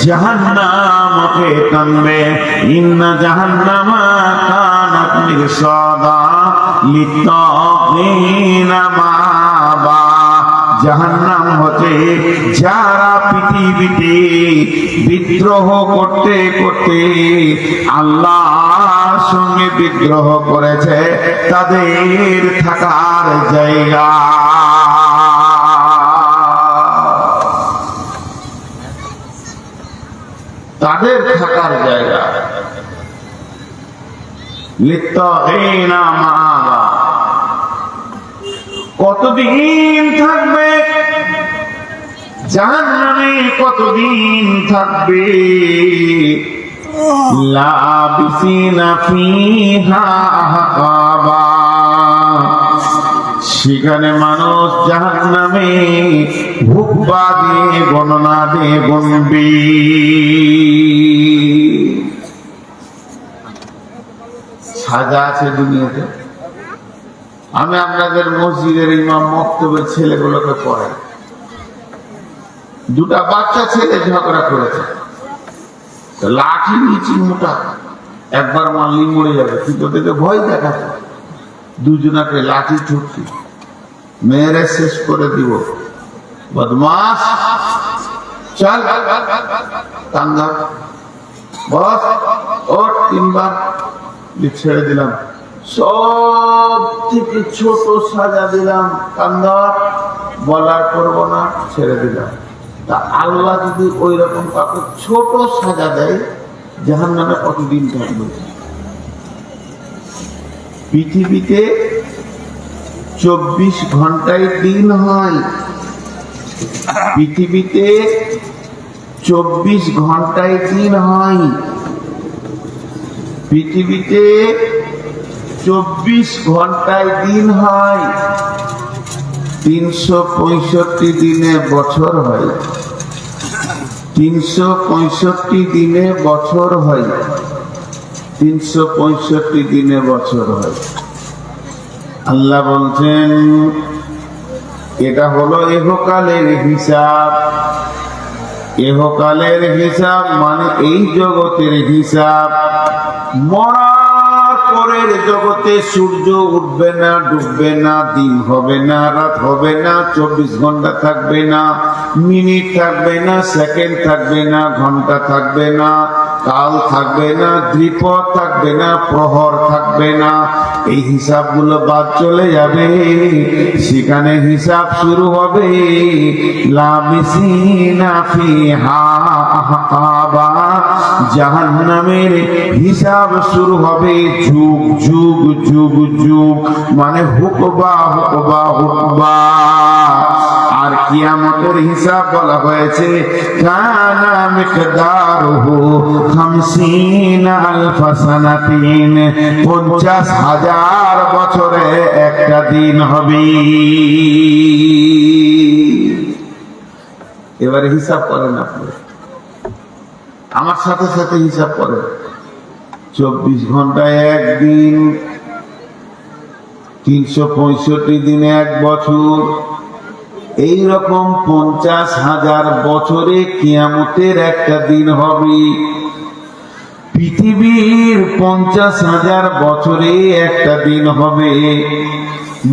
জাহান্নামকে টানবে। ইন্না জাহান্নামা কানাত মিরসাদা লিত্তাগিনা মাআবা। জাহান্নাম হচ্ছে যারা পৃথিবীতে বিদ্রোহ করতে করতে আল্লাহর সঙ্গে বিদ্রোহ করেছে, তাদের থাকার জায়গা। তাদের থাকার জায়গা লিত্তাগিনা মাআবা। কতদিন থাকবে জাহান্নামে, কতদিন থাকবে? লাবিসিনা ফিহা আহকাবা। সেখানে মানুষ জাহান্নামে হুকবা দিয়ে গণনা দিয়ে গুনবে। সাজা আছে দুনিয়াতে। আমি আপনাদের মসজিদের ইমাম মক্তবের ছেলেগুলোকে পড়াই। দুটা বাচ্চা ছেলে ঝগড়া করেছে, লাঠি নিচি মোটা, একবার মারলি মরে যাবে, কিন্তু ওদেরকে ভয় দেখাচ্ছে। দুজনাকে লাঠি ছুটছি, মেয়েরে শেষ করে দিব, বদমাস চল কান্দা বস, ওর তিনবার ছেড়ে দিলাম। সব থেকে ছোট সাজা দিলাম, কান্দা, বলার করবো না, ছেড়ে দিলাম। তা আল্লাহ যদি ওই রকম কাউকে ছোট সাজা দেয়, জাহান্নামে কতদিন থাকবে? পৃথিবীতে 24 ঘন্টায় দিন হয়। পৃথিবীতে 24 ঘন্টায় দিন হয়। পৃথিবীতে 24 ঘন্টায় দিন হয়। 365 দিনে বছর হয়। 365 দিনে বছর হয়। 365 দিনে বছর হয়। আল্লাহ বলছেন এটা হলো ইহকালের হিসাব। ইহকালের হিসাব মানে এই জগতের হিসাব। মরার পরের জগতে সূর্য উঠবে না, ডুববে না, দিন হবে না, রাত হবে না, 24 ঘন্টা থাকবে না, মিনিট থাকবে না, সেকেন্ড থাকবে না, ঘন্টা থাকবে না, কাল থাকবে না, দ্বিপদ থাকবে না, প্রহর থাকবে না। এই হিসাবগুলো বাদ চলে যাবে। সেখানে হিসাব শুরু হবে লাবিসিনা ফিহা আহকাবা। জাহান্নামের হিসাব শুরু হবে যুগ যুগ যুগ যুগ, মানে হুকবা হুকবা হুকবা। আর কিয়ামতের হিসাব বলা হয়েছে কানা মিকদারুহু 50 আলফ সানাতিন, 50,000 বছরে একটা দিন হবে। এবারে হিসাব করেন আপনি, আমার সাথে সাথে হিসাব করেন। 24 ঘন্টায় একদিন, 365 দিনে এক বছর, এই রকম 50,000 বছরে কিয়ামতের একটা দিন হবে। পৃথিবীর 50,000 বছরে একটা দিন হবে।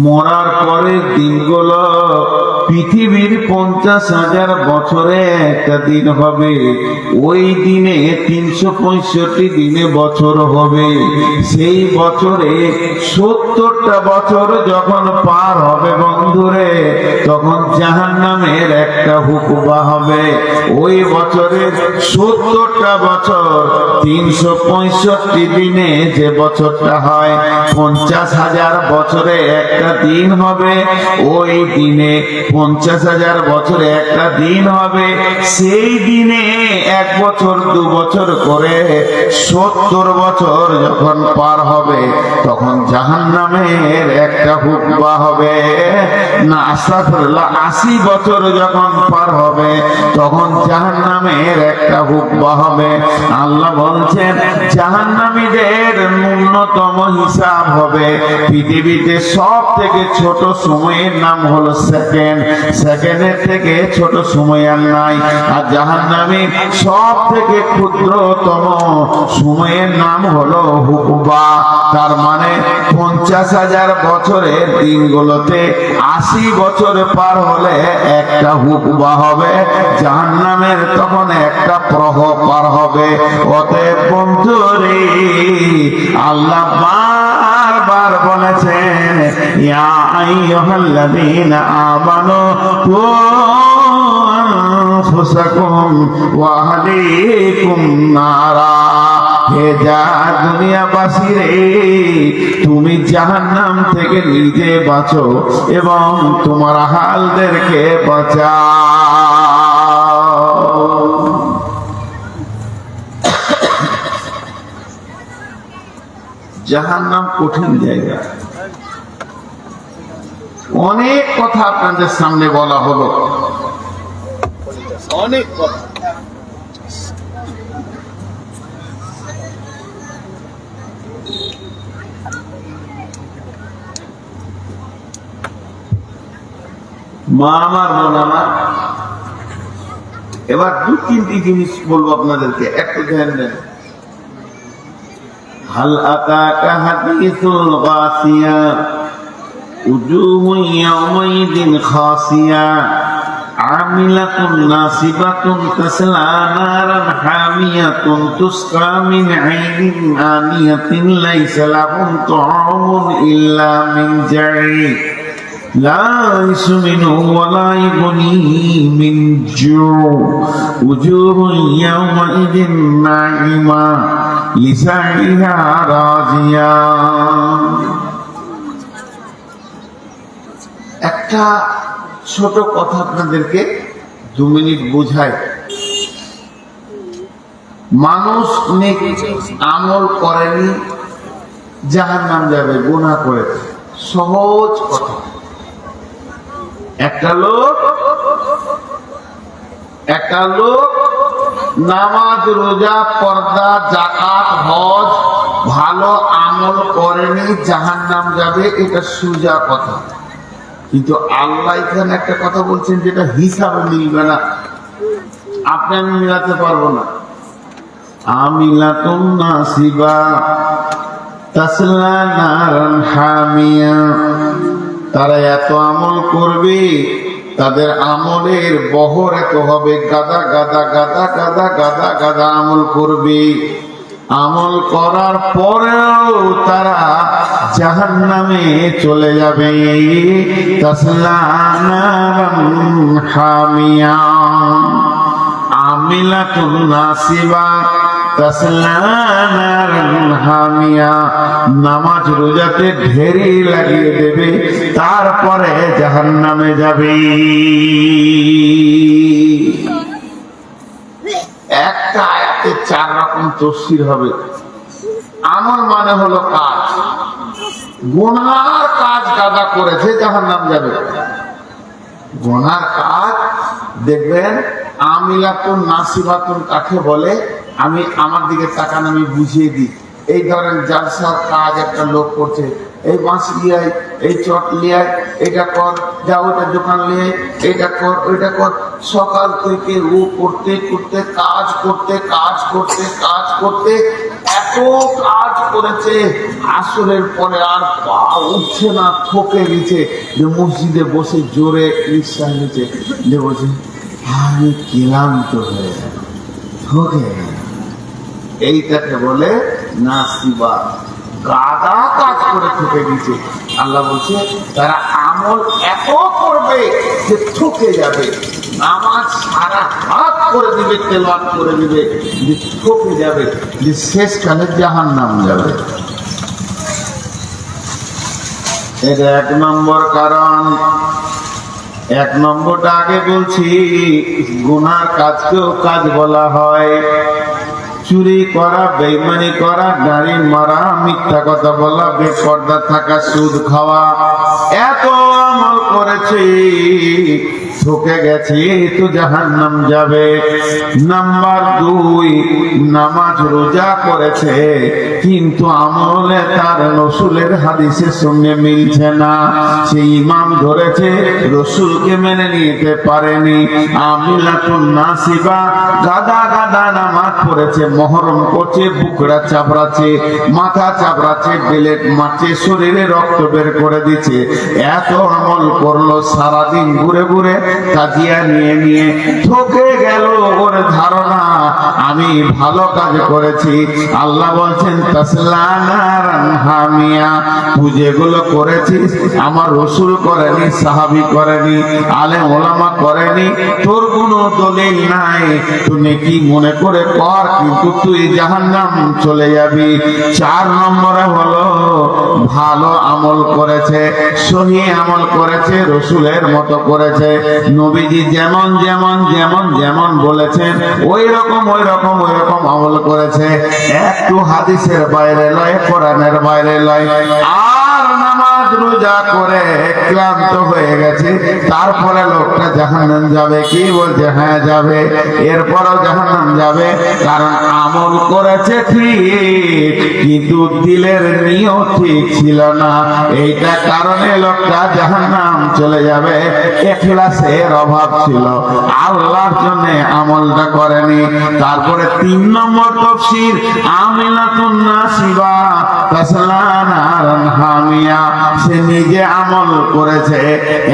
মরার পরের দিনগুলো পৃথিবীর 50,000 বছরে একটা দিন হবে। ওই দিনে 365 দিনে বছর হবে। সেই বছরে 70টা বছর যখন পার হবে বন্ধুরে, তখন জাহান্নামের একটা হুকুবা হবে। ওই বছরের 70টা বছর 365 দিনে যে বছরটা হয়, 50,000 বছরে একটা দিন হবে। ওই দিনে 50,000 বছরে একটা দিন হবে। সেই দিনে 1 বছর 2 বছর করে 70 বছর যখন পার হবে, তখন জাহান্নামের একটা হুকবা হবে। না আস্তাগফিরুল্লাহ, 80 বছর যখন পার হবে, তখন জাহান্নামের একটা হুকবা হবে। আল্লাহ বলছেন জাহান্নামীদের ন্যূনতম হিসাব হবে। পৃথিবীতে সব থেকে ছোট সময়ের নাম হলো সেকেন্ড, সেকেন্ডের থেকে ছোট সময় আর নাই। আর জাহান্নামীর সব থেকে ক্ষুদ্রতম সময়ের নাম হলো হুকবা। তার মানে 50,000 বছরের দিনগুলোতে 80 বছর পার হলে একটা হুকবা হবে। জাহান্নামের তখন একটা প্রহর পার হবে। অতএব বন্ধুরে, আল্লাহ বারবার বলেছেন ইয়া আইয়ুহাল্লাযীনা আমানু কু আনফুসাকুম ওয়া আহলিকুম নারা। হে যা দুনিয়াবাসী রে, তুমি জাহান্নাম থেকে নিজে বাঁচো এবং তোমার আহলদেরকে বাঁচাও। জাহান্নাম কঠিন জায়গা। অনেক কথা আপনাদের সামনে বলা হলো, অনেক কথা। মা আমার, বোন আমার, এবার 2-3টি জিনিস বলবো আপনাদেরকে, একটু ধ্যান দেন। হাল আতাকা হাদিসুল গাসিয়া উজুহুন ইয়াওমাইদিন খাসিয়া আমিলাতুন নাসিবাতুন তাসলা নারান হামিয়াতুন তুসকা মিন আইনিন আনিয়াতিন লাইসা লাহুম তুআমুন ইল্লা মিন জারি লা ইসমিনু ওয়ালা ইগুনি মিন জু উজুহুন ইয়াওমাইদিন নাঈমা লিসাইহা রাজিয়া। একটা ছোট কথা আপনাদেরকে 2 মিনিট বোঝাই। মানুষ নেক আমল করেনি, জাহান্নাম যাবে, গুনাহ করেছে। সহজ কথা। একটা লোক নামাজ, রোজা, পর্দা, যাকাত, হজ ভালো আমল করেনি, জাহান্নাম যাবে, এটা সোজা কথা। কিন্তু আল্লাহ এখানে একটা কথা বলছেন যেটা হিসাবে মিলবে না, আপনি আমি মিলাতে পারবো না। আমিলাতুন নাসিবা তাসলা নারান হামিয়া। তারা এত আমল করবে তাদের আমলের বহর এত হবে, গাদা গাদা গাদা গাদা গাদা গাদা আমল করবে। আমল করার পরেও তারা জাহান্নামে চলে যাবে। তাসলা নারান হামিয়া আমিলাতুন নাসিবা তাসলা নারান হামিয়া। নামাজ রোজাতে ঢেরি লাগিয়ে দেবে, তারপরে জাহান্নামে যাবে। একটা আয়াতে 4 রকম তফসির হবে। আমল মানে হলো কাজ, গুনার কাজ গাদা করেছে জাহান্নাম যাবে। গুনার কাজ দেখবেন আমিলাতুন নাসিবাতুন কাকে বলে, আমি আমার দিকে তাকান, আমি বুঝিয়ে দিই। এই ধরেন জালসার কাজ একটা লোক করছে, এই বাঁশ লিয়াই, এই চট লিয়াই, এটা কর, যা ওইটা দোকান লিয়ে, এটা কর, ওইটা কর। সকাল থেকে ও করতে করতে কাজ করতে কাজ করতে কাজ করতে এত কাজ করেছে, আসরের পরে আর পা উঠছে না, থকে গেছে। যে মসজিদে বসে জোরে নিঃশ্বাস নিচ্ছে, যে বলছে আমি ক্লান্ত হয়ে গেল, থকে গেল। এইটাকে বলে নাসিবা, গাদা কাজ করে থকে গেছে। আল্লাহ বলছে তারা আমল এত করবে যে থকে যাবে, নামাজ সারা হাত করে দিবে, তেলাওয়াত করে দিবে, যে থকে যাবে, যে শেষকালে জাহান্নাম যাবে। এটা 1 নম্বর কারণ। 1 নম্বরটা আগে বলছি, গুনার কাজকেও কাজ বলা হয়। চুরি করা, বেঈমানি করা, গাড়ি মারা, মিথ্যা কথা বলা, বেপরদা থাকা, সুদ খাওয়া, এত আমল করেছে, ঠকে গেছে, তো জাহান্নাম যাবে। নাম্বার 2, নামাজ রোজা করেছে কিন্তু আমলে তার রসুলের হাদিসের সঙ্গে মিলছে না। সে ইমাম ধরেছে, রসুলকে মেনে নিতে পারেনি। আমিলাতুন নাসিবা, গাদা গাদা নামাজ পড়েছে, মহরম করছে, বুকড়া চাপড়াচ্ছে, মাথা চাপড়াচ্ছে, বেলেট মারছে, শরীরে রক্ত বের করে দিচ্ছে, এত আমল করলো, সারাদিন ঘুরে ঘুরে তাজিয়া নিয়ে নিয়ে ঠকে গেল। ওর ধারণা আমি ভালো কাজ করেছি। আল্লাহ বলছেন তাসলা নারান হামিয়া, তুই যেগুলো করেছিস আমার রসুল করেনি, সাহাবী করেনি, আলেম ওলামা করেনি, তোর কোনো দলিল নাই, তুমি কি মনে করে কর, কিন্তু তুই জাহান্নাম চলে যাবি। 4 নম্বরে হলো ভালো আমল করেছে, সহি আমল করেছে, রসুলের মতো করেছে, নবীজি যেমন যেমন যেমন যেমন বলেছেন ওই রকম ওই রকম ওই রকম আমল করেছে। একটু হাদিসের বাইরে লয়, কোরআনের বাইরে লয়। আর নামাজ রোজা করে ক্লান্ত হয়ে গেছে, তারপরে লোকটা জাহান্নাম যাবে। কি বলছে? হ্যাঁ যাবে। এরপরও জাহান্নাম যাবে, কারণ আমল করেছে ঠিক, কিন্তু দিলের নিয়ত ঠিক ছিল না। এইটা কারণে লোকটা জাহান্নাম চলে যাবে। ইখলাসের অভাব ছিল, আল্লাহর জন্য আমলটা করেনি। তারপরে 3 নম্বর তাফসীর, আমিলাতুন নাসিবা তাসলা নারান হামিয়া, সে নিজে আমল করেছে,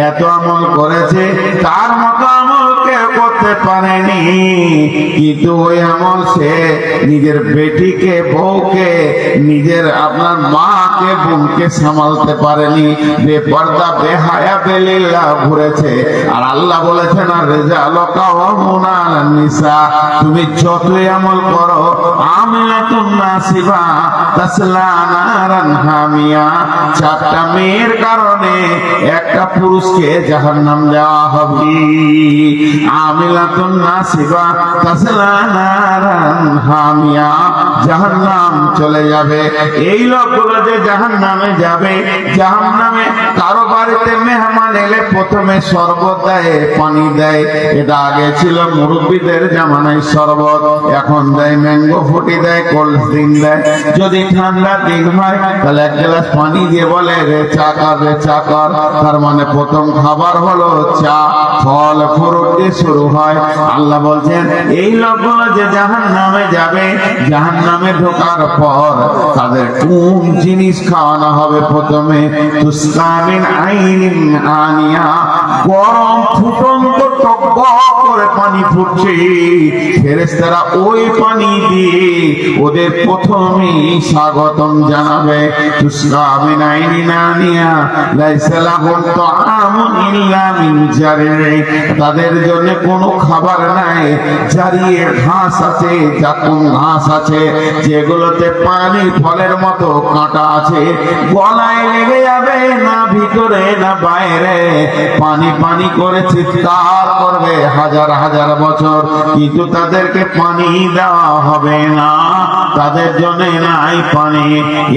এত আমল করেছে, তার মতো আমল কেউ করতে পারেনি, কিন্তু ওই আমল সে নিজের বেটিকে, বউকে, নিজের আপনার মাকে, বোনকে সামালতে পারেনি, বেপরদা বেহায়া বেলিল্লাহ ঘুরেছে। আর আল্লাহ বলেছেন আর রিজালু কাওয়ামুন আলান নিসা, তুমি যতই আমল করো, আমিলাতুন নাসিবা তাসলা নারান হামিয়া, 4টা মেয়ের কারণে একটা পুরুষকে জাহান্নাম দেওয়া হবে। আমিলাতুন নাসিবা তাসলা নারান হামিয়া, জাহান্নাম চলে যাবে। এই লোকগুলো যে জাহান্নামে যাবে, জাহান্নামে কারো বাড়িতে মেহমান এলে প্রথমে শরবত দেয়, পানি দেয়। এটা আগে ছিল মুরব্বীদের জামানায় শরবত, এখন দেয় ম্যাঙ্গো ফুটি দেয়, কোল্ড ড্রিঙ্ক দেয়। যদি ঠান্ডা দিন হয় তাহলে 1 গ্লাস পানি দিয়ে বলে রে চা কর, রে চা কর। তার মানে প্রথম খাবার হলো চা, ফল ফ্রুট দিয়ে শুরু হয়। আল্লাহ বলছেন এই লোকগুলো যে জাহান্নামে যাবে, জাহান্নামে ঢোকার পর তাদের কোন জিনিস খাওয়ানো হবে? প্রথমে তুসকা মিন আইনিন হানিয়া, গরম ফুটন্ত টকবক করে পানি ফুটছে। ফেরেশতারা ওই পানি দিয়ে ওদের প্রথমেই স্বাগতম জানাবে। তুসকা মিন আইনিন আনিয়া লাইসা লাহুম তাআমুন ইল্লা মিন জারি, তাদের জন্য কোনো খাবার নাই, জারিয়ে ঘাস আছে, জাতুন ঘাস আছে, যেগুলোতে পানি ফলের মতো কাঁটা আছে, গলায় লেগে যাবে, না ভিতরে না বাইরে, পানি পানি করে চিৎকার করবে হাজার হাজার বছর, কিন্তু তাদেরকে পানি দেওয়া হবে না, তাদের জন্য নাই পানি।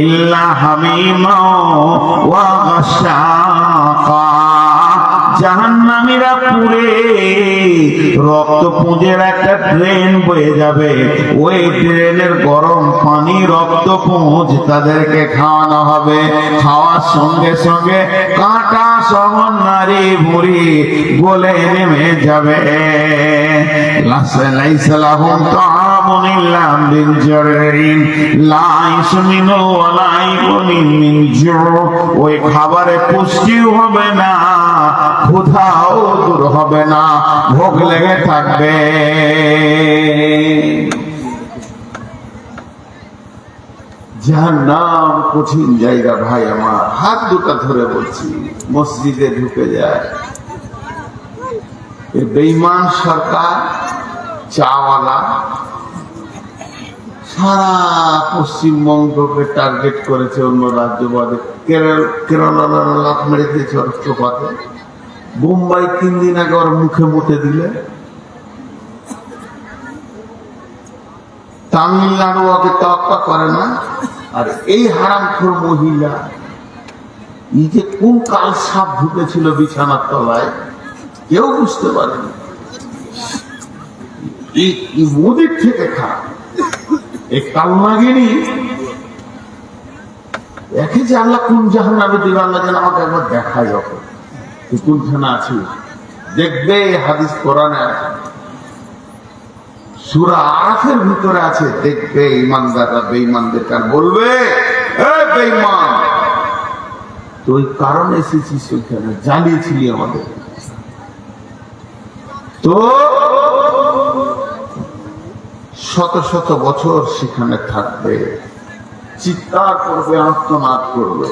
ইল্লা হামিমা ওয়া গাসাকা, জাহান্নামীরা পুড়ে রক্ত পুঁজের একটা ট্রেন বয়ে যাবে, ওই ট্রেনের গরম পানি রক্ত পুঁজ তাদেরকে খাওয়ানো হবে। খাওয়ার সঙ্গে সঙ্গে কাঁটা সহ নারী ভুঁড়ি গলে নেমে যাবে। লাইসা লাহুম তাআমুন ইল্লা মিন জারিন লা ইয়াসমিনু ওয়া লা ইয়াগুনি মিন জু, ওই খাবারে পুষ্টিও হবে না, ক্ষুধাও দূর হবে না, ভোগ লেগে থাকবে। জাহান্নাম কঠিন জায়গা ভাই আমার, হাত দুটা ধরে বলছি, মসজিদে ঢুকে যায় এই বেঈমান সরকার, চাওয়ালা, সারা পশ্চিমবঙ্গকে টার্গেট করেছে, অন্য রাজ্যবাদে কেরলা লাভ মেরে দিয়েছে অর্থপাতে। বোম্বাই 3 দিন আগে ওর মুখে মুতে দিলে, তামিলনাড়ু ওকে তোয়াক্কা করে না। আর এই হারামখোর মহিলা, এই যে কোন কাল সাপ ঢুকেছিল বিছানার তলায় কেউ বুঝতে পারেনি, মোদির থেকে খারাপ এই কালনাগিনী। একে যে আল্লাহ কোন জাহান্নামে দিবে, আল্লাহ যেন আমাকে একবার দেখায়, যখন কোনখানে আছি দেখবে। হাদিস কোরআনে আছে, সূরা আরাফের ভিতরে আছে, দেখবে ইমানদাররা বেঈমানদের কার বলবে, এ বেঈমান তুই কারণ এসেছিস সেখানে, জ্বালিয়েছিলি আমাদের, তো শত শত বছর সেখানে থাকবে, চিৎকার করবে, আর্তনাদ করবে।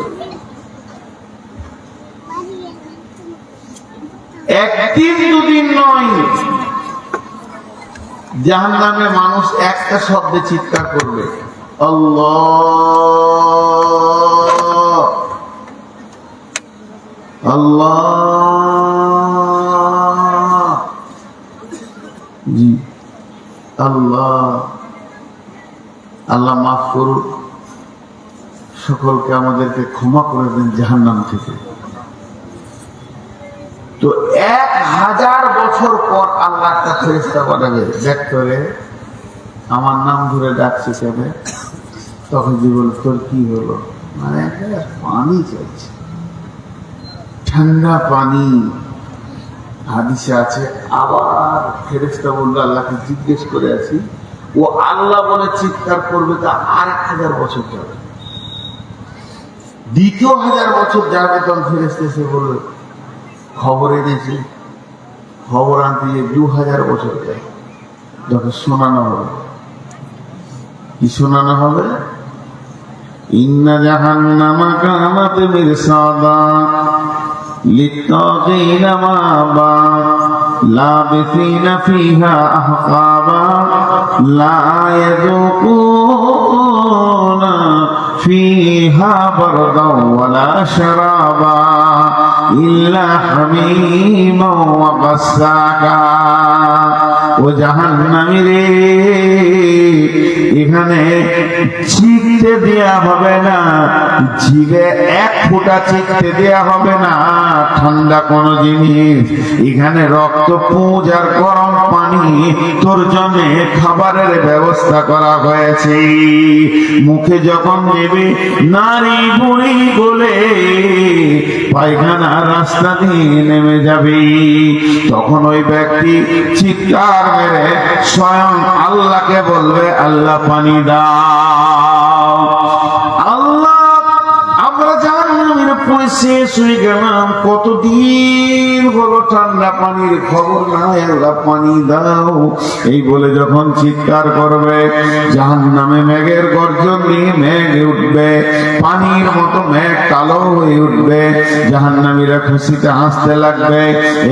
একদিন দুদিন নয়, জাহান্নামে মানুষ একটা শব্দে চিৎকার করবে, আল্লাহ আল্লাহ, জি আল্লাহ। আল্লাহ মাফ করুন, সকলকে আমাদেরকে ক্ষমা করে দেন জাহান্নাম থেকে। তো 1000 বছর পর আল্লাহ একটা ফেরেশতা পাঠাবে, দেখ করে আমার নাম ধরে ডাকছে কেবে, তখন যে বল তোর কি হলো, মানে পানি চাইছে, ঠান্ডা পানি। হাদিসে আছে, আবার ফেরেশতা বললো আল্লাহকে জিজ্ঞেস করে আছি, ও আল্লাহ বলে চিৎকার করবে, তা আর 1000 বছর যাবে, দ্বিতীয় 1000 বছর যাবে, তখন ফেরেশতা এসে বলবে খবর এনেছি, খবর আনতে 2000 বছর যায়, যখন শোনানো হবে। কি শোনানো হবে? ইন্না জাহান্নামা কানাত মিরসাদা লিত্তাগিনা মাবা লাবিসিনা ফিহা আহকাবা লা ইয়াযুকুনা ফিহা বারদাও ওয়ালা শারাবা ইল্লা হামিমা ওয়া গাসসাকা। ও জাহান্নামী রে, এখানে চিকতে দেয়া হবে না, জিভে 1 ফোঁটা চিকতে দেয়া হবে না ঠান্ডা কোন জিনিস। এখানে রক্ত পুঁজ আর গরম পানি তোর জন্য খাবারের ব্যবস্থা করা হয়েছে। মুখে যখন নেবে নারী বুড়ি গলে পায়খানা রাস্তা দিয়ে নেমে যাবে, তখন ওই ব্যক্তি চিৎকার মেরে স্বয়ং আল্লাহকে বলবে, আল্লাহ পানি দাও। আল্লাহ, আমরা জাহান্নামের শেষ হয়ে গেলাম, কতদিন হলো ঠান্ডা পানির খবর নাই, আল্লাহ পানি দাও। এই বলে যখন চিৎকার করবে, জাহান্নামে মেঘের গর্জন দিয়ে মেঘ উঠবে, পানির মতো মেঘ কালো হয়ে উঠবে। জাহান্নামীরা খুশিতে হাসতে লাগবে,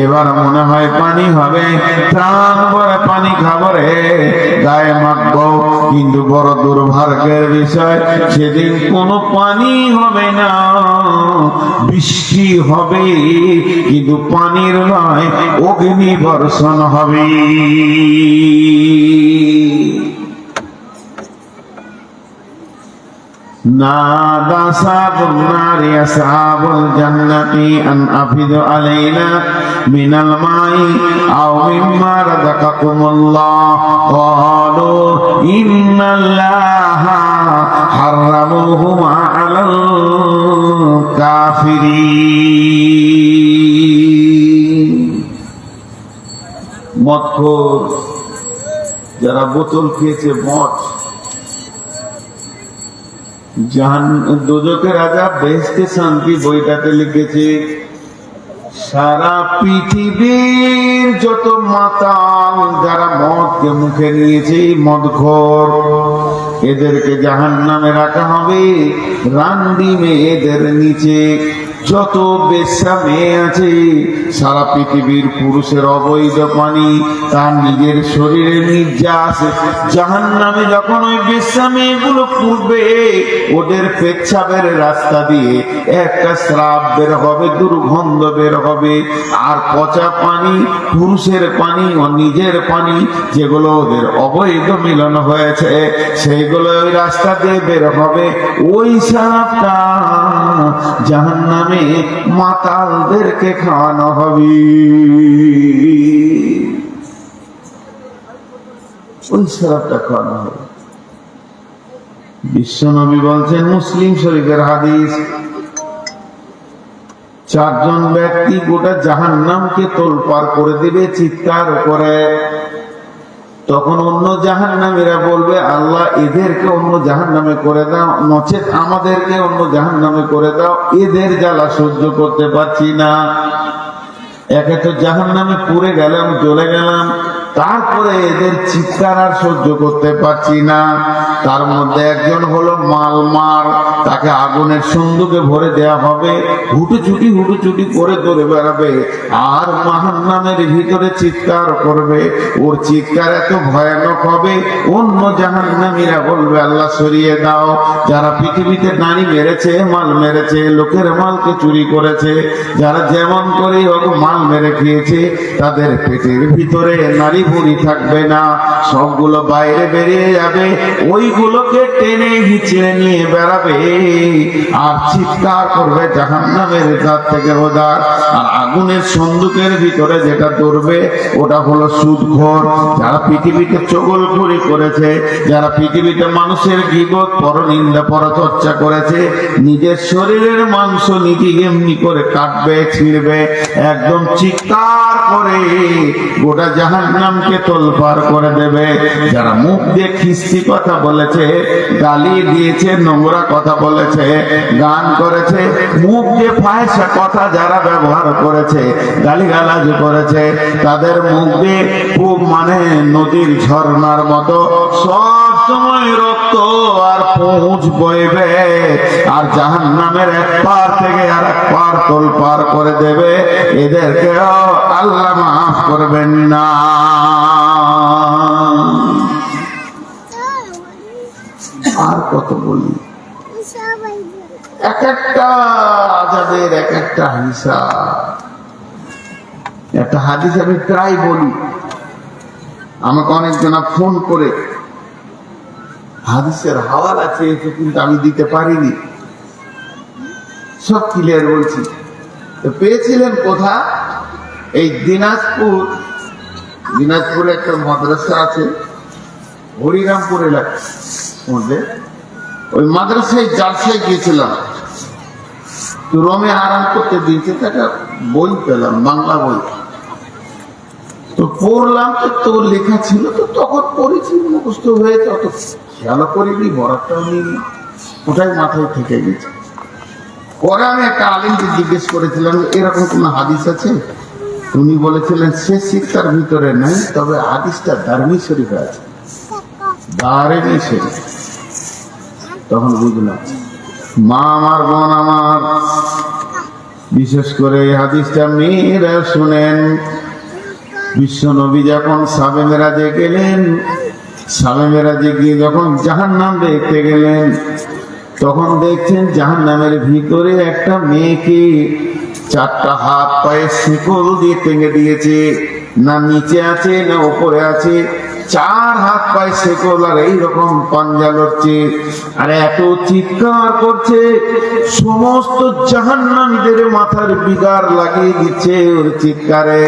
এবার মনে হয় পানি হবে, প্রাণ ভরে পানি খাবো রে, গায়ে মাখবো। কিন্তু বড় দুর্ভাগ্যের বিষয়, সেদিন কোনো পানি হবে না, বৃষ্টি হবে, কিন্তু পানির নয়, অগ্নি বর্ষণ হবে। নাদা সাবুন নারি আসহাবুল জান্নাতি আন আফিদু আলাইনা মিনাল মাই আও মিম্মা রাযাকাকুমুল্লাহ ক্বালু ইন্নাল্লাহা হারামাহুমা আলাল কাফিরিন। মদখোর যারা বোতল খেয়েছে, মদ, দোজখের আযাব বেহেশতে শান্তি বইটাতে লিখেছে, সারা পৃথিবীর যত মাতাল যারা মদকে মুখে নিয়েছে, মদখোর, এদেরকে জাহান্নামে রাখা হবে রান্ডি মেয়েদের নিচে। যত বেশ্যা মেয়ে আছে, সারা পৃথিবীর পুরুষের অবৈধ পানি তার নিজের শরীরে নির্যাস, জাহান্নামে যখন ওই বেশ্যা মেয়েগুলো পূর্বে, ওদের পেচ্ছাবের রাস্তা দিয়ে একটা শ্রাপ বের হবে, দুর্গন্ধ বের হবে, আর পচা পানি, পুরুষের পানি ও নিজের পানি, যেগুলো ওদের অবৈধ মিলন হয়েছে, সেইগুলো ওই রাস্তা দিয়ে বের হবে। ওই শ্রাপটা জাহান্নামে মাতালদেরকে খাওয়ানো হবে। ওই শ্রাপটা খাওয়ানো হবে। বিশ্বনবী বলছেন, মুসলিম শরীফের হাদিস, চারজন ব্যক্তি গোটা জাহান্নামকে তোলপাড় করে দিবে চিৎকার করে। তখন অন্য জাহান্নামীরা বলবে, আল্লাহ এদেরকে অন্য জাহান্নামে করে দাও, নচেত আমাদেরকে অন্য জাহান্নামে করে দাও, এদের জ্বালা সহ্য করতে পারছি না। একে তো জাহান্নামে পুড়ে গেলাম, জ্বলে গেলাম, তারপরে এদের চিৎকার আর সহ্য করতে পারছি না। তার মধ্যে একজন হলো মালমার, তাকে আগুনের সন্দুকে ভরে দেয়া হবে, হুটুচুটি করে দৌড়ে বেড়াবে, আর জাহান্নামের ভিতরে চিৎকার করবে। ওর চিৎকার এত ভয়ানক হবে, অন্য জাহান্নামীরা বলবে, আল্লাহ সরিয়ে দাও। যারা পৃথিবীতে নারী মেরেছে, মাল মেরেছে, লোকের মালকে চুরি করেছে, যারা যেমন করে হোক মাল মেরে খেয়েছে, তাদের পেটের ভিতরে নারী বুড়ি থাকবে না, সবগুলো বাইরে বেরিয়ে যাবে, ওইগুলোকে টেনে হিচড়ে নিয়ে বেড়াবে আর চিৎকার করবে জাহান্নামের জাত থেকে ওদার। আর আগুনের সন্দুকের ভিতরে যেটা দৌড়বে, ওটা হলো সুদখোর, যারা পৃথিবীতে চগলখড়ি করেছে, যারা পৃথিবীতে মানুষের গীবত, পরনিন্দা, পরচর্চা করেছে, নিজের শরীরের মাংস নিজে এমনি করে কাটবে, ছিঁড়বে, একদম চিৎকার করে গোটা জাহান্নামকে তোলপাড় করে দেবে। যারা মুখ দিয়ে খিস্তি কথা বলেছে, গালি দিয়েছে, নোংরা কথা বলেছে, গান করেছে, মুখ দিয়ে ফাহিশা কথা যারা ব্যবহার করেছে, গালিগালাজ করেছে, তাদের মুখ দিয়ে খুব নদীর ঝর্ণার মতো সব সময় রক্ত আর পুঁজ বইবে, আর জাহান্নামের এক পার থেকে আর এক পার তোলপাড় করে দেবে। এদেরকেও আল্লাহ মাফ করবেন না। আর কত বলি, এক একটা আজাদের এক একটা হিসাব। একটা হাদিস আমি প্রায় বলি, আমাকে অনেকজনা ফোন করে হাদিসের হাওয়ালা চেয়েছে, কিন্তু আমি দিতে পারিনি, সব ক্লিয়ার বলছি। তো পেয়েছিলেন কোথা? এই দিনাজপুরে একটা মাদ্রাসা আছে, হরিরামপুর এলাকার মধ্যে। ওই মাদ্রাসায় জালসায় গিয়েছিলাম, তো রোমে আরাম করতে দিয়েছে, একটা বই পেলাম, বাংলা বই, তো পড়লাম। তো লেখা ছিল, তো তখন পড়েছি, মুখস্থ হয়েছে, অত খেয়াল করিনি, বরাতটাও নিয়ে ওটাই মাথায় থেকে গেছে। পরে আমি একটা আলিমকে জিজ্ঞেস করেছিলাম এরকম কোন হাদিস আছে? উনি বলেছিলেন সে শিক্ষার ভিতরে নাই, তবে হাদিসটা দারমি শরীফে আছে, দারমি শরীফ। তখন বুঝলাম মা আমার, বোন আমার, বিশেষ করে এই হাদিসটা মেয়েরা শুনেন। বিশ্ব নবী যখন সাবে মেরাজে গেলেন, সাবে মেরাজে গিয়ে যখন জাহান্নাম দেখতে গেলেন, তখন দেখছেন জাহান্নামের ভিতরে একটা মেয়েকে 4টা হাত পায়ে শিকল দিয়ে টেঙে দিয়েছে, না নিচে আছে না উপরে আছে, 4 হাত পায়ে শিকল, আর এইরকম পাঞ্জা লড়ছে, আর এত চিৎকার করছে, সমস্ত জাহান্নামীদের মাথার বিগার লাগিয়ে দিচ্ছে ওর চিৎকারে।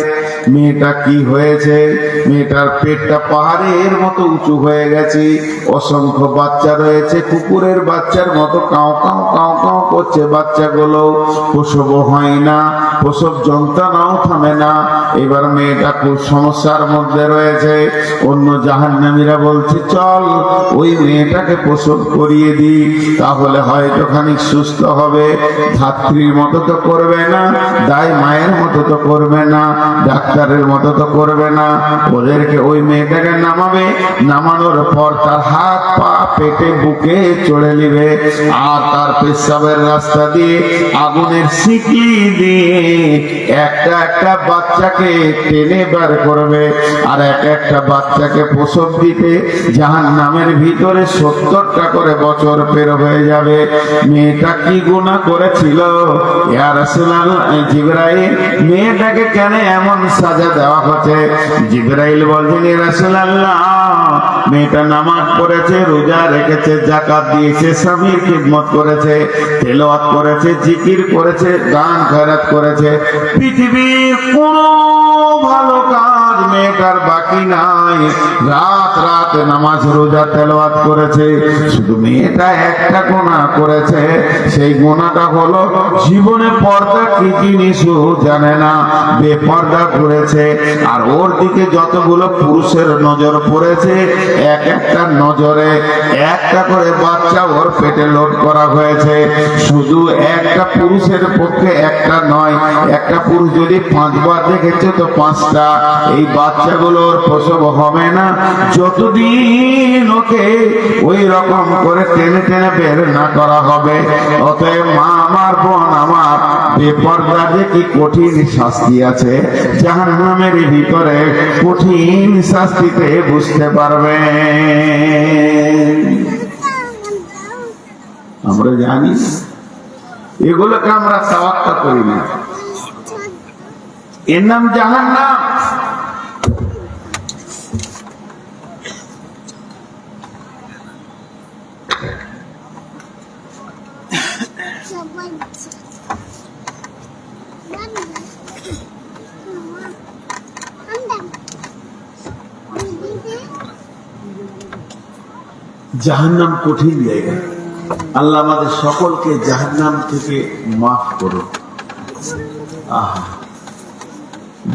মেয়েটা কি হয়েছে? মেয়েটার পেটটা পাহাড়ের মতো উঁচু হয়ে গেছে, অসংখ্য বাচ্চা রয়েছে, কুকুরের বাচ্চার মতো কাউ কাউ কাউ কাউ করছে বাচ্চাগুলো, প্রসবও হয় না, প্রসব যন্ত্রণাও থামে না। এবার মেয়েটা খুব সমস্যার মধ্যে রয়েছে। অন্য জাহান্নামীরা বলছে চল ওই মেয়েটাকে প্রসব করিয়ে দিই, তাহলে হয়তো খানিক সুস্থ হবে। ধাত্রীর মতো তো করবে না, দায় মায়ের মতো তো করবে না, ডাক্তারের মতো তো করবে না। ওদেরকে ওই মেয়েটাকে নামাবে, নামানোর পর তার হাত পা পেটে বুকে চড়ে নিবে, আর তার পেশাবের রাস্তা দিয়ে আগুনের শিকলি দিয়ে একটা একটা বাচ্চাকে টেনে বার করবে, আর এক একটা বাচ্চাকে প্রসব দিতে জাহান্নামের ভিতরে 70টা করে বছর পের হয়ে যাবে। মেয়েটা কি গুনাহ করেছিল ইয়া রাসূলুল্লাহ? জিবরাইল, মেয়েটাকে কেন এমন সাজা দেওয়া হচ্ছে? জিবরাইল বলছেন ইয়া রাসূলুল্লাহ, মেয়েটা নামাজ পড়েছে, রোজা রেখেছে, যাকাত দিয়েছে, স্বামীর খিদমত করেছে, তেলাওয়াত করেছে, জিকির করেছে, গান খয়রাত করেছে, পৃথিবীর কোনো ভালো কাজ মেয়েটার বাকি নাই। রাত রাত নামাজ রোজা তেলাওয়াত করেছে, শুধু মেয়েটা একটা গুনাহ করেছে। সেই গুনাহটা হলো জীবনে পর্দা কি জিনিসও জানে না, বেপর্দা করেছে। আর ওর দিকে যতগুলো পুরুষের নজর পড়েছে, এক একটা নজরে একটা করে বাচ্চা ওর পেটে লোড করা হয়েছে। শুধু একটা পুরুষের পক্ষে একটা নয়, একটা পুরুষ যদি 5 বার দেখেছে তো 5টা। এই বাচ্চাগুলোর প্রসব হবে না যতদিন ওকে ওই রকম করে টেনে টেনে বের না করা হবে। অতএব মা আমার, বোন আমার, বেপর্দা যে কি কঠিন শাস্তি আছে জাহান্নামের ভিতরে, কঠিন শাস্তিতে বুঝতে পারবে। আমরা জানি এগুলোকে আমরা তাওয়াক্কা করি না, এর নাম জাহান্নাম। জাহান্নাম কঠিন জায়গা। আল্লাহ আমাদের সকলকে জাহান্নাম থেকে মাফ করো। আহা,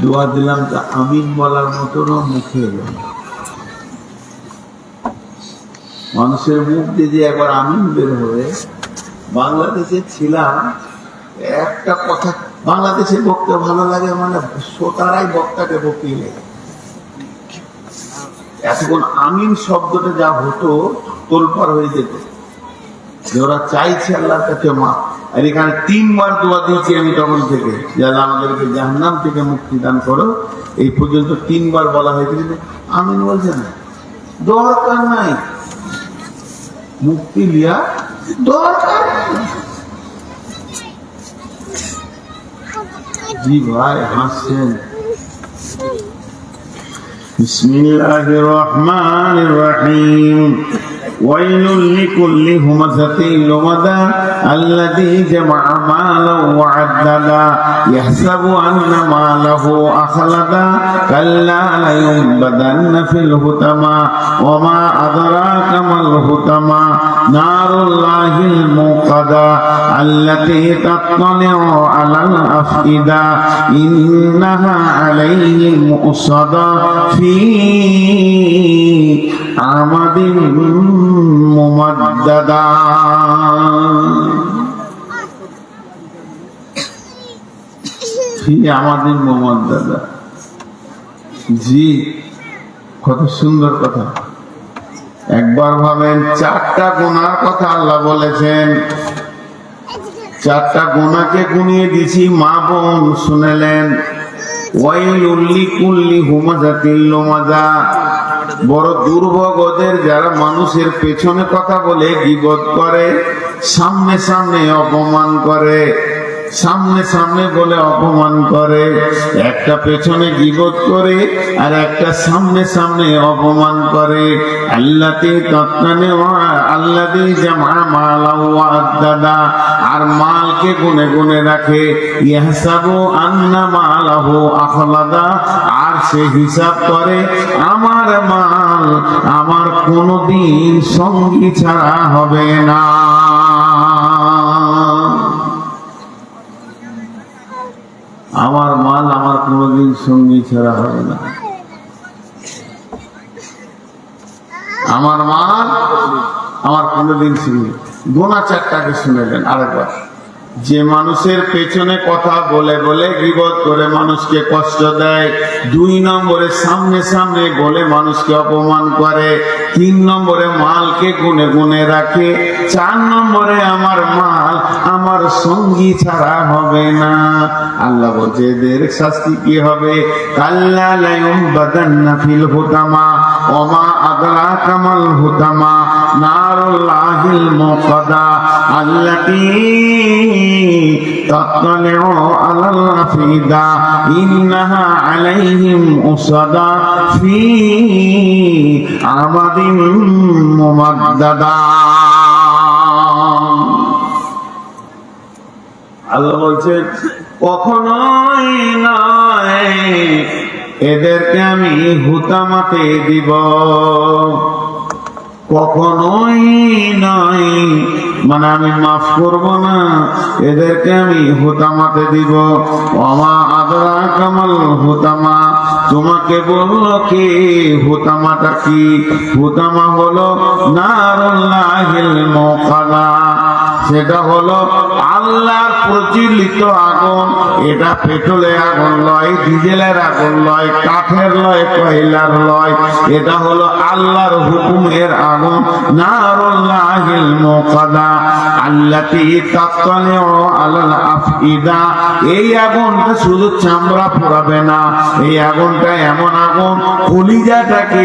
দোয়া দিলাম তা আমিন বলার মতনও মুখে এলো না। মানুষের মুখ দিয়ে যে একবার আমিন বের হবে। বাংলাদেশে ছিলাম, একটা কথা বাংলাদেশে বক্তা ভালো লাগে, মানে শ্রোতারাই বক্তাকে বকিয়ে লাগে। এতক্ষণ আমিন শব্দটা যা হতো তোলপাড় হয়ে যেত, ওরা চাইছে আল্লাহর কাছে মা। আর এখানে 3 বার দোয়া দিয়েছি আমি তখন থেকে, যারা আমাদেরকে জাহান্নাম থেকে মুক্তি দান করো। এই পর্যন্ত 3 বার বলা হয়েছে, কিন্তু আমিন বলছে না। দরকার নাই মুক্তি লিয়া, দরকার জি ভাই হাসছেন। বিসমিল্লাহির রহমানির রহিম। ويل لكل همزة لمزة الذي جمع مالا وعددا يحسب أن ماله أخلدا كلا لينبذن في الحطمة وما أدراك ما الحطمة نار الله الموقدة التي تطلع على الأفئدة إنها عليهم مؤصدة في عمد মুমাদ্দাদা। আমাদের মোহাম্মদ দাদা জি, কত সুন্দর কথা। একবার ভাবেন, 4টা গুনার কথা আল্লাহ বলেছেন, 4টা গুনাহকে গুনিয়ে দিছি, মা বোন শুনেলেন। ওয়াইলুল লিকুল্লি হুমাযাতিল লুমাযা, বড় দুর্ভোগ ওদের যারা মানুষের পেছনে কথা বলে, গীবত করে, সামনে সামনে অপমান করে, সামনে সামনে বলে অপমান করে। একটা পেছনে গীবত করে আর একটা সামনে সামনে অপমান করে। আল্লাতি তত্তানে আল্লাদি জামা মালাহু ওয়া আদ্দাদা, আর মালকে গুনে গুনে রাখে। ইয়াহসাবু আন্না মালাহু আখলাদা, আর সে হিসাব করে আমার মাল আমার কোনদিন সঙ্গী ছাড়া হবে না। আমার মাল আমার কোনদিন সঙ্গী ছাড়া হবে না। আমার মাল আমার কোনদিন সঙ্গী। গোনা 4টাকে শুনেলেন আরেকবার। যে মানুষের পেছনে কথা বলে বলে গীবত করে মানুষকে কষ্ট দেয়, 2 নম্বরে সামনে সামনে বলে মানুষকে অপমান করে, 3 নম্বরে মালকে গুনে গুনে রাখে, 4 নম্বরে আমার মাল আমার সঙ্গী ছাড়া হবে না। আল্লাহ বলছে এদের শাস্তি কি হবে? কাল্লা লা ইউবাদান্না ফিল হুতামা ওমা আদরাকা মাল হুতামা নারুল্লাহিল মুকাদা আল্লাতী তাতলাউ আলাল আফিদা ইন্নাহা আলাইহিম উসাদা ফি আমাদিন মুমাদ্দাদা। আল্লাহ বলছেন কখনোই নয়, এদেরকে আমি হুতামাতে দিব, কখনোই নয়, মানে আমি মাফ করব না, এদেরকে আমি হুতামাতে দিব। ওমা আদরাকা মাল হুতামা, তোমাকে বললো কে হুতামাটা কি? হুতামা হলো নারুল্লাহিল মুকাদা, সেটা হলো আল্লাহর প্রজ্বলিত আগুন। এটা পেট্রোলের আগুন লয়, ডিজেলের আগুন লয়, কাঠের লয়, কয়লার লয়, এটা হলো আল্লাহর হুকুমের আগুন। নারুল্লাহিল মুকাদা আল্লাতী তাতলাউ আলাল আফইদা, এই আগুনটা শুধু চামড়া পোড়াবে না, এই আগুনটা এমন আগুন কলিজাটাকে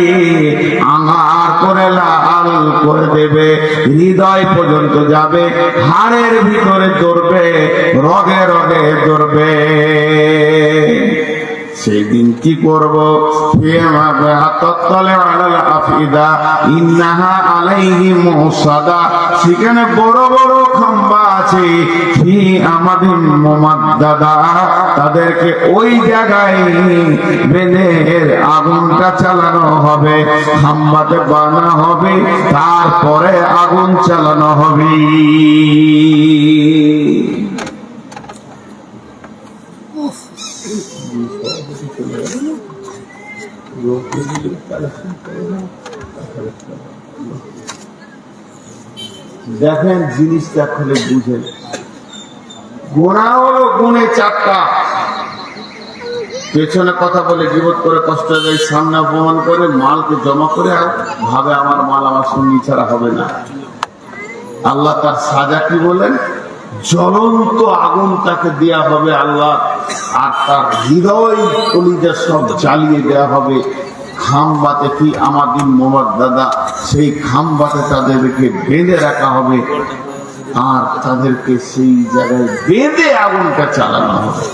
আঙার করে লাল করে দেবে, হৃদয় পর্যন্ত যাবে, হাড়ের ভিতরে জ্বলবে, রগে রগে জ্বলবে। সেদিন কি করব? সেখানে বড় বড় খাম্বা আছে, আমাদের মুমাদ্দাদা, তাদেরকে ওই জায়গায় বেঁধে আগুনটা চালানো হবে, খাম্বাতে বাঁধা হবে, তারপরে আগুন চালানো হবে। দেখেন জিনিসটা খুলে বুঝেন। গোনা হলো গুণে 4টা। পেছনে কথা বলে গীবত করে কষ্ট দেয়, সামনে অপমান করে, মালকে জমা করে ভাবে আমার মাল আমার সঙ্গী ছাড়া হবে না। আল্লাহ তার সাজা কি বলেন? জ্বলন্ত আগুন তাকে দেয়া হবে আল্লাহ, আর তার হৃদয় কলিজা সব জ্বালিয়ে দেয়া হবে। খাম্বাতে কি আমাদের মুমাদ্দাদা, সেই খাম্বাতে তাদেরকে বেঁধে রাখা হবে, আর তাদেরকে সেই জায়গায় বেঁধে আগুনটা চালানো হবে।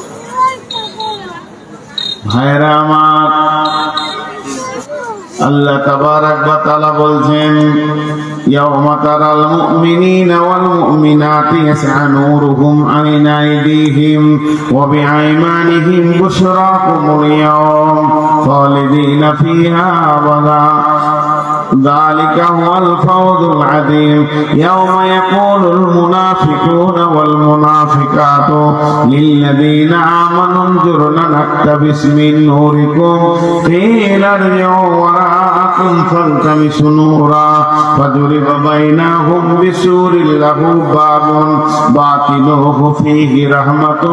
ভাইরা আমার, আল্লাহ তাবারাক ওয়া তাআলা বলছেন ইয়াওমা তারাল মুমিনিনা ওয়াল মুমিনাতি ইয়াসআ নূরুহুম আইনা আইদিহিম ওয়া বিআইমানিহিম বুশরাকুমুল ইয়াওম খালিদিনা ফিহা আবাদা ذلك هو الفوز العظيم يوم يقول المنافقون والمنافقات للذين آمنوا انظرنا نقتبس من نوركم قيل ارجعوا وراءكم فالتمسوا نورا فضرب بينهم بسور له باب باطنه فيه رحمة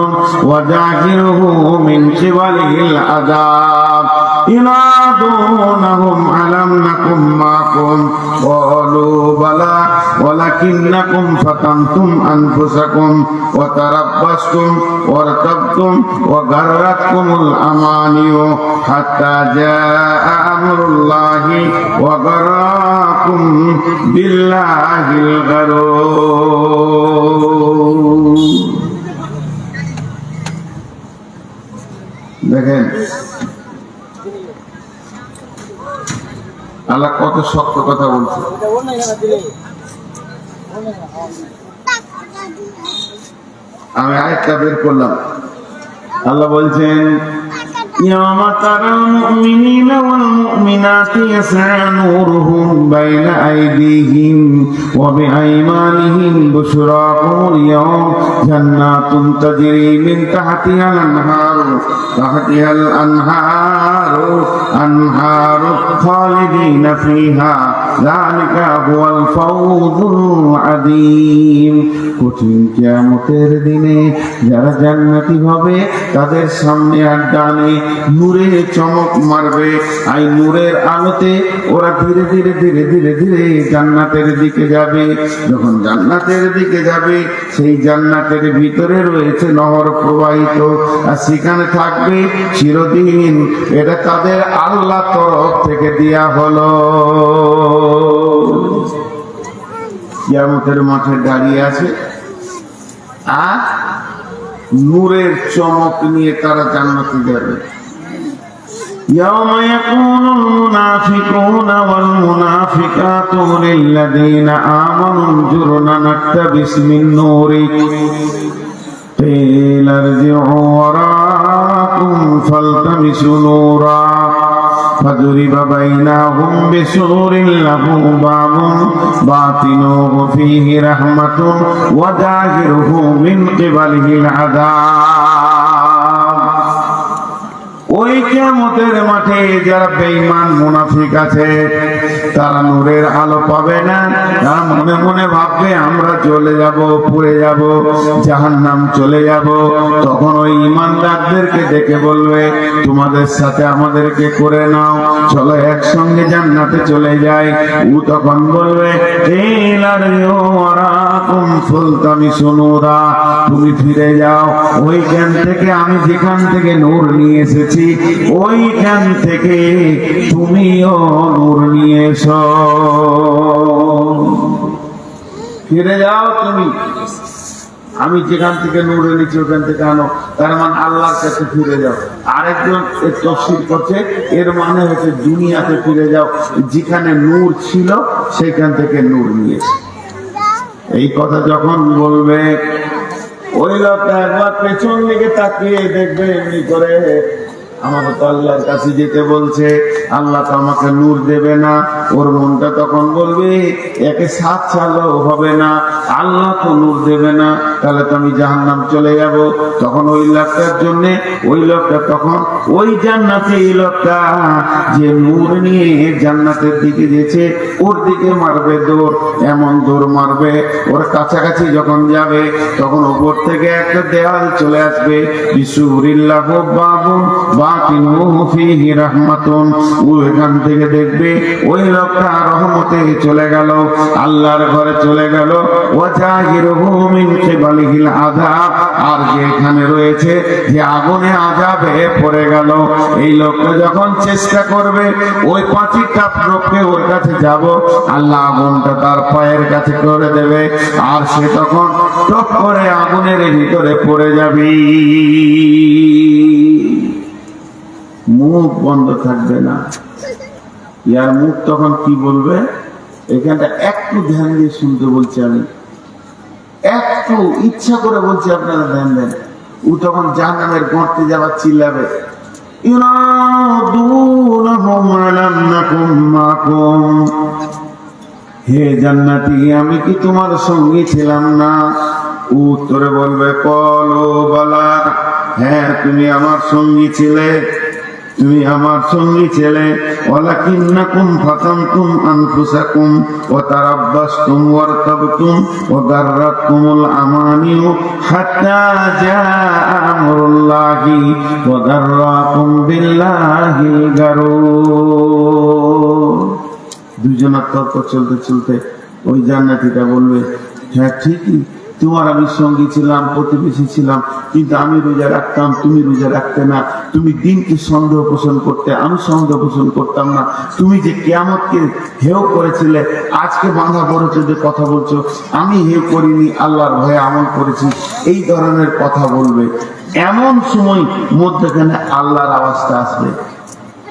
وظاهره من قبله العذاب ينادونهم ألم نكن معكم قالوا بلى ولكنكم فتنتم أنفسكم وتربصتم وارتبتم وغرتكم الأماني حتى جاء أمر الله وغركم بالله الغرور দেখেন আল্লাহ কত শক্ত কথা বলছে। আমি আয়াতটা বের করলাম। আল্লাহ বলছেন يوم ترى المؤمنين والمؤمنات يسعى نورهم بين أيديهم وبأيمانهم بشراكم اليوم جنات تجري من تحتها الأنهار خالدين فيها ذلك هو الفوز العظيم কঠিন কিয়ামতের দিনে যারা জান্নাতি হবে তাদের সামনে আর ডানে নূরের চমক মারবে। আর নূরের আলোতে ওরা ধীরে ধীরে ধীরে ধীরে ধীরে জান্নাতের দিকে যাবে। যখন জান্নাতের দিকে যাবে সেই জান্নাতের ভিতরে রয়েছে নহর প্রবাহিত আর সেখানে থাকবে চিরদিন। এটা তাদের আল্লাহ তরফ থেকে দেয়া হলো। কিয়ামতের মাঠে দাঁড়িয়ে আছে আর নূরের চমক নিয়ে তারা জান্নাতে যাবে। يوم يقول المنافقون والمنافقات للذين آمنوا انظرنا نقتبس من نوركم قيل ارجعوا وراءكم فالتمسوا نورا فضرب بينهم بسور له باب باطنه فيه رحمة وظاهره من قبله العذاب। ওই কিয়ামতের মাঠে যারা বেঈমান মুনাফিক আছে তারা নূরের আলো পাবে না। তারা মনে মনে ভাববে আমরা চলে যাব, পুড়ে যাব, জাহান্নাম চলে যাব। তখন ওই ঈমানদারদেরকে ডেকে বলবে তোমাদের সাথে আমাদেরকে করে নাও, চলো একসঙ্গে জান্নাতে চলে যাই। ও তখন বলবে তুমি ফিরে যাও ওইখান থেকে, আমি যেখান থেকে নূর নিয়ে এসেছি ওইখান থেকে তুমিও নূর নিয়ে এসো। ফিরে যাও তুমি, আমি যেখান থেকে নূর এনেছি ওখান থেকে আনো। তার মানে আল্লাহর কাছে ফিরে যাও। আরেকজন তাফসীর করছে এর মানে হচ্ছে দুনিয়াতে ফিরে যাও, যেখানে নূর ছিল সেখান থেকে নূর নিয়ে এসো। এই কথা যখন বলবে ওই লোকটা একবার পেছন দিকে তাকিয়ে দেখবে এমনি করে আমাকে তো আল্লাহর কাছে যেতে বলছে, আল্লাহ তো আমাকে নূর দেবে না। ওর মনটা তখন বলবে একে সাত চালও হবে না, আল্লাহ তো নূর দেবে না, তাহলে তো আমি জাহান্নাম চলে যাব। তখন ওই লোকটার জন্য ওই লোকটা তখন ওই জান্নাতে এই লোকটা যে নূর নিয়ে জান্নাতের দিকে গেছে ওর দিকে মারবে দৌড়, এমন দৌড় মারবে ওর কাছাকাছি যখন যাবে তখন উপর থেকে একটা দেওয়াল চলে আসবে। বিসুরিল্লাহু বাবুন বাতিনুহু ফীহি রাহমাতুন। ও এখান থেকে দেখবে ওই লোকটা রহমতে চলে গেল, আল্লাহর ঘরে চলে গেল। ওয়া জাহিরুহু মিন কিবালিহিল আযাব, আর যে এখানে রয়েছে যে আগুনে আযাবে পড়ে গেল। এই লোকটা যখন চেষ্টা করবে ওই পাঁচিরটা রক্ষে ওর কাছে যাব, আল্লাহ আগুনটা তার পায়ের কাছে করে দেবে আর সে তখন টপ করে আগুনের ভিতরে পড়ে যাবে। মুখ বন্ধ থাকবে না। ইয়ার মুখ তখন কি বলবে? এখানটা একটু ধ্যান দিয়ে শুনতে বলছি, আমি একটু ইচ্ছা করে বলছি, আপনারা ধ্যান দেন। ও তখন জাহান্নামের গর্তে যাবার চিল্লাবে, ইউনাদুনহুম আলাম নাকুম মাকুম, হে জান্নাতি আমি কি তোমার সঙ্গী ছিলাম না? উত্তরে বলবে কলু বালা, হ্যাঁ তুমি আমার সঙ্গী ছিলে, তুমি আমার সঙ্গী ছিলে। ওয়ালাকিন্নাকুম ফাতানতুম আনফুসাকুম ওয়া তারাব্বাসতুম ওয়ারতাবতুম ওয়া গাররাতকুমুল আমানিউ হাত্তা জাআ আমরুল্লাহি ওয়া গাররাকুম বিল্লাহিল গারুর। দুজনের তর্ক চলতে চলতে ওই জান্নাতীটা বলবে, হ্যাঁ ঠিকই, তোমার আমি সঙ্গী ছিলাম, প্রতিবেশী ছিলাম, কিন্তু আমি রোজা রাখতাম, তুমি রোজা রাখতে না। তুমি দিনকে সন্দেহ পোষণ করতে, আমি সন্দেহ পোষণ করতাম না। তুমি যে কিয়ামতকে হেয় করেছিলে, আজকে বাঁধা পড়েছো যে কথা বলছো, আমি হেয় করিনি, আল্লাহর ভয়ে আমল করেছি, এই ধরনের কথা বলবে। এমন সময় মধ্যখানে আল্লাহর আওয়াজটা আসবে,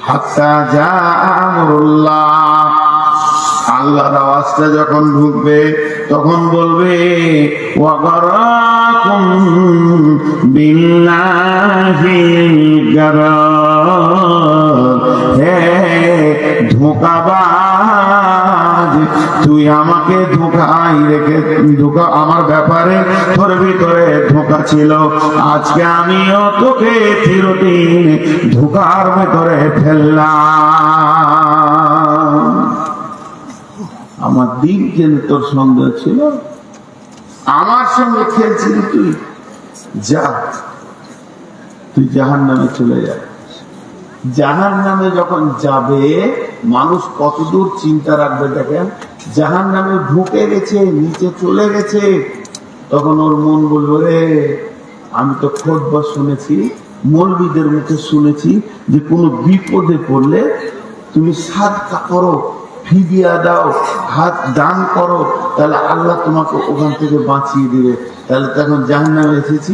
হাত্তা জাআ আমরুল্লাহ। আল্লাহর আওয়াজটা যখন ঢুকবে তখন বলবে ওয়া গারাকুম বিল্লাহিল গারার, হে ধোঁকাবাজ, তুই আমাকে ধোঁকায় রেখে, ধোঁকা আমার ব্যাপারে তোর ভিতরে ধোঁকা ছিল, আজকে আমিও তোকে চিরদিন ধোঁকার ভিতরে ফেললাম। আমার দিন কেন তোর সন্দেহ ছিল, আমার সঙ্গে খেলছিলি তুই, যা তুই জাহান্নামে চলে যা। জাহান্নামে যখন যাবে মানুষ কতদূর চিন্তা রাখবে দেখেন, জাহান্নামে ঢুকে গেছে, নিচে চলে গেছে, তখন ওর মন বলবে রে আমি তো খোঁজবার শুনেছি, মৌলবীদের মুখে শুনেছি যে কোনো বিপদে পড়লে তুমি সাদকা করো, ফিদিয়া দাও, হাত দান করো, তাহলে আল্লাহ তোমাকে ওখান থেকে বাঁচিয়ে দিবে। তাহলে তখন জাহান্নামে এসেছি,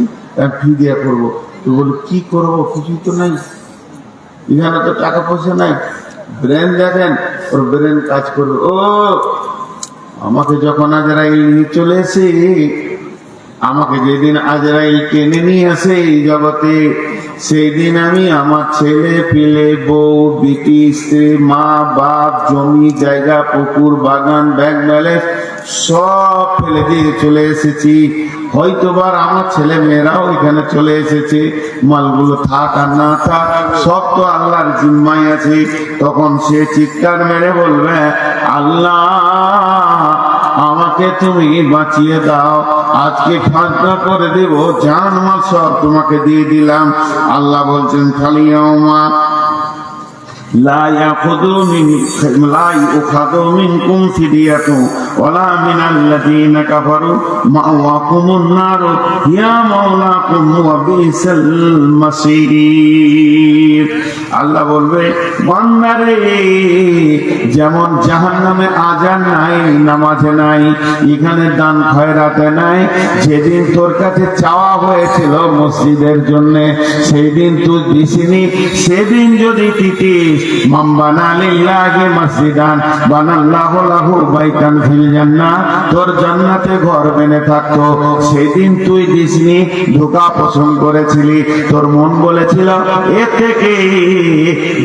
ফিদিয়া করবো। তো বলি কি করবো, কিছুই তো নাই, এখানে তো টাকা পয়সা নাই। ব্রেন দেখেন, ওর ব্রেন কাজ করবে, ও আমাকে যখন আজরাইল নিয়ে চলে এসে, আমাকে যেদিন আজরাইল টেনে নিয়ে আসে এই জগতে, সেই দিন আমি আমার ছেলে পিলে, বউ বিটি, স্ত্রী, মা বাপ, জমি জায়গা, পুকুর বাগান, ব্যাংক ব্যালেন্স সব ফেলে দিয়ে চলে এসেছি। হয়তোবার আমার ছেলে মেয়েরাও এখানে চলে এসেছে, মালগুলো থাক আর না থাক সব তো আল্লাহর জিম্মায় আছে। তখন সে চিৎকার মেরে বলবে, আল্লাহ আমাকে তুমি বাঁচিয়ে দাও, আজকে ফাঁকা করে দেব, জান মাল সব তোমাকে দিয়ে দিলাম। আল্লাহ বলছেন ফালিয়াউমা লা ইউখাযু মিনকুম ফিদিয়াতুন ওয়ালা মিনাল্লাযীনা কাফারু মাওয়াকুমুন নার ইয়া মাওলাকুম ওয়া বিসাল মাসীর। আল্লাহ বলবে বান্দারে, যেমন জাহান্নামে আজান নাই, নামাজে নাই, এখানে দান খয়রাতে নাই, যেদিন তোর কাছে চাওয়া হয়েছিল মসজিদের জন্য সেই দিন তুই দিসনি, সেদিন যদি দিতিস, মান বানা লিল্লাহি মসজিদান বানাল্লাহু লাহু বাইতান ফিল জান্নাহ, তোর জান্নাতে ঘর বেনে থাকতো, সেদিন তুই দিসনি, ধোঁকা পোষণ করেছিলি, তোর মন বলেছিল এ থেকে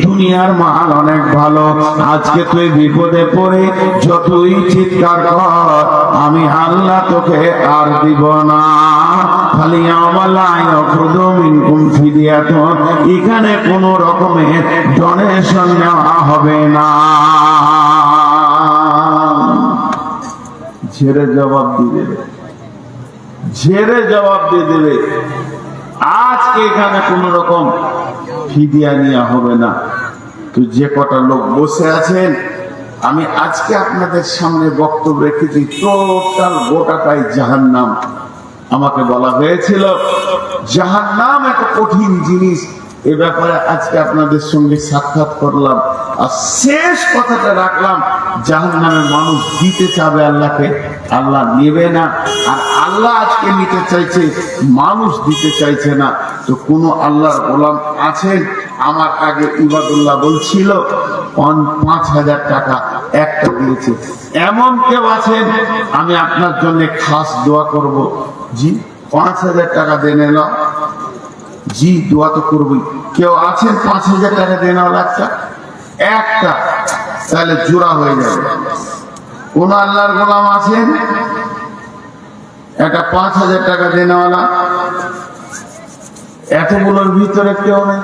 দুনিয়ার মাল অনেক ভালো। আজকে তুই বিপদে পড়ে যতই চিৎকার কর, আমি আল্লাহ তোকে আর দিব না। এখানে কোন রকমের ডোনেশন নেওয়া হবে না। ঝেড়ে জবাব দিয়ে দেবে, ঝেড়ে জবাব দিয়ে দেবে। আজকে এখানে কোন রকম ফিদিয়া নেওয়া হবে না। তো যে কটা লোক বসে আছেন, আমি আজকে আপনাদের সামনে বক্তব্য রেখেছি, টোটাল গোটাটাই জাহান্নাম। আমাকে বলা হয়েছিল জাহান্নাম একটা কঠিন জিনিস, এ ব্যাপারে আজকে আপনাদের সঙ্গে সাক্ষাৎ করলাম। আর শেষ কথাটা রাখলাম, জাহান্নামের মানুষ দিতে চাবে আল্লাহকে, আল্লাহ নেবে না। আর আল্লাহ আজকে নিতে চাইছে, মানুষ দিতে চাইছে না। তো কোন আল্লাহর গোলাম আছেন? আমার আগে ইবাদুল্লাহ বলছিল 5,000 টাকা একটা দিয়েছে, এমন কেউ আছেন? আমি আপনার জন্য খাস দোয়া করব। জি 5,000 টাকা দেন এলো, জি দোয়া তো করবই। কেউ আছেন 5,000 টাকা দেন একটা, তাহলে জোড়া হয়ে যাবে। কোন আল্লাহর গোলাম আছেন একটা 5,000 টাকা দেনওয়ালা? এতগুলোর ভিতরে কেউ নেই।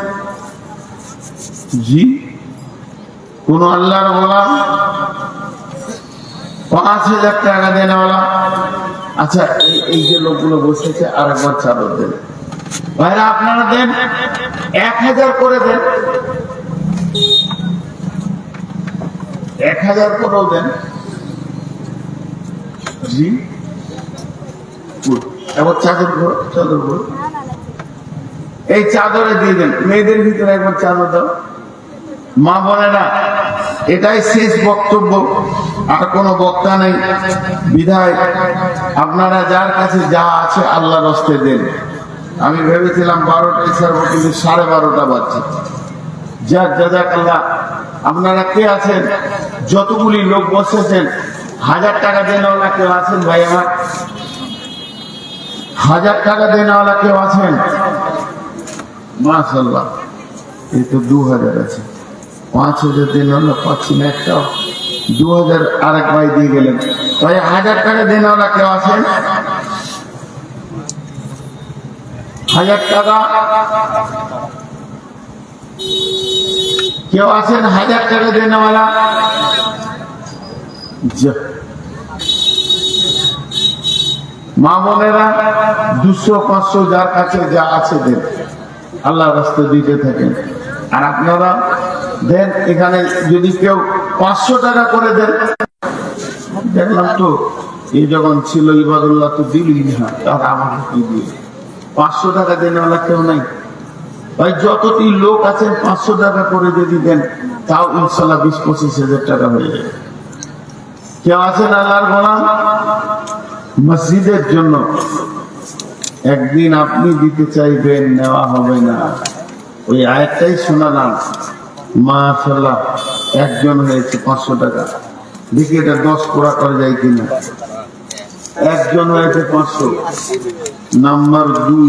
জি কোন আল্লাহর গোলাম 5,000 টাকা দেনওয়ালা? আচ্ছা এই যে লোকগুলো বসেছে আরেকবার চাদর দেন ভাইরা, আপনারা দেন 1,000 করে দেন, 1,000 করেও দেন। জি এবার চাদর এই চাদরে দিয়ে দেন। মেয়েদের ভিতরে একবার চাদর দাও। মা বলে না এটাই শেষ বক্তব্য, আর কোনো বক্তা নেই, বিধায় আপনারা যার কাছে যা আছে আল্লাহর হস্তে দেন। আমি ভেবেছিলাম 12টায় ছাড়বো, কিন্তু 12:30 বাজছে। যাক জাযাকাল্লাহ। আপনারা কে আছেন? যতগুলি লোক বসেছেন 1,000 টাকা দেনওয়ালা কেউ আছেন? ভাই আমার 1,000 টাকা দেনওয়ালা কেউ আছেন? মাশাআল্লাহ, এই তো 2,000 আছে। 5,000 দেনওয়ালা পাচ্ছি না একটাও। 2,000 আরেক ভাই দিয়ে গেলেন। ভাই 1,000 টাকা দেনওয়ালা কেউ আছেন? 1,000 টাকা কেউ আছেন? 1,000 টাকা দেনওয়ালা? মা বোনেরা 200-500 যার কাছে যা আছে দেন, আল্লাহর রাস্তায় দিতে থাকেন। আর আপনারা দেন। এখানে যদি কেউ 500 টাকা করে দেন, দেখলাম তো এই যখন ছিল ইবাদুল্লাহ তো দিলই না, তারা আমাকে কি দিয়ে 500 টাকা দেনওয়ালা কেউ নাই। ভাই যতটি লোক আছেন 500 টাকা করে যদি দেন, তাও ইনশাল্লাহ 20-25,000 টাকা হয়ে যাবে। কেউ আছেন আল্লাহর গোলাম? মসজিদের জন্য একদিন আপনি দিতে চাইবেন, নেওয়া হবে না। ওই আয়াতটাই শোনালাম, মাশাআল্লাহ একজন হয়েছে 500 টাকা। দেখি এটা 10 পুরা করে যায় কিনা। একজন হয়েছে 500। নাম্বার 2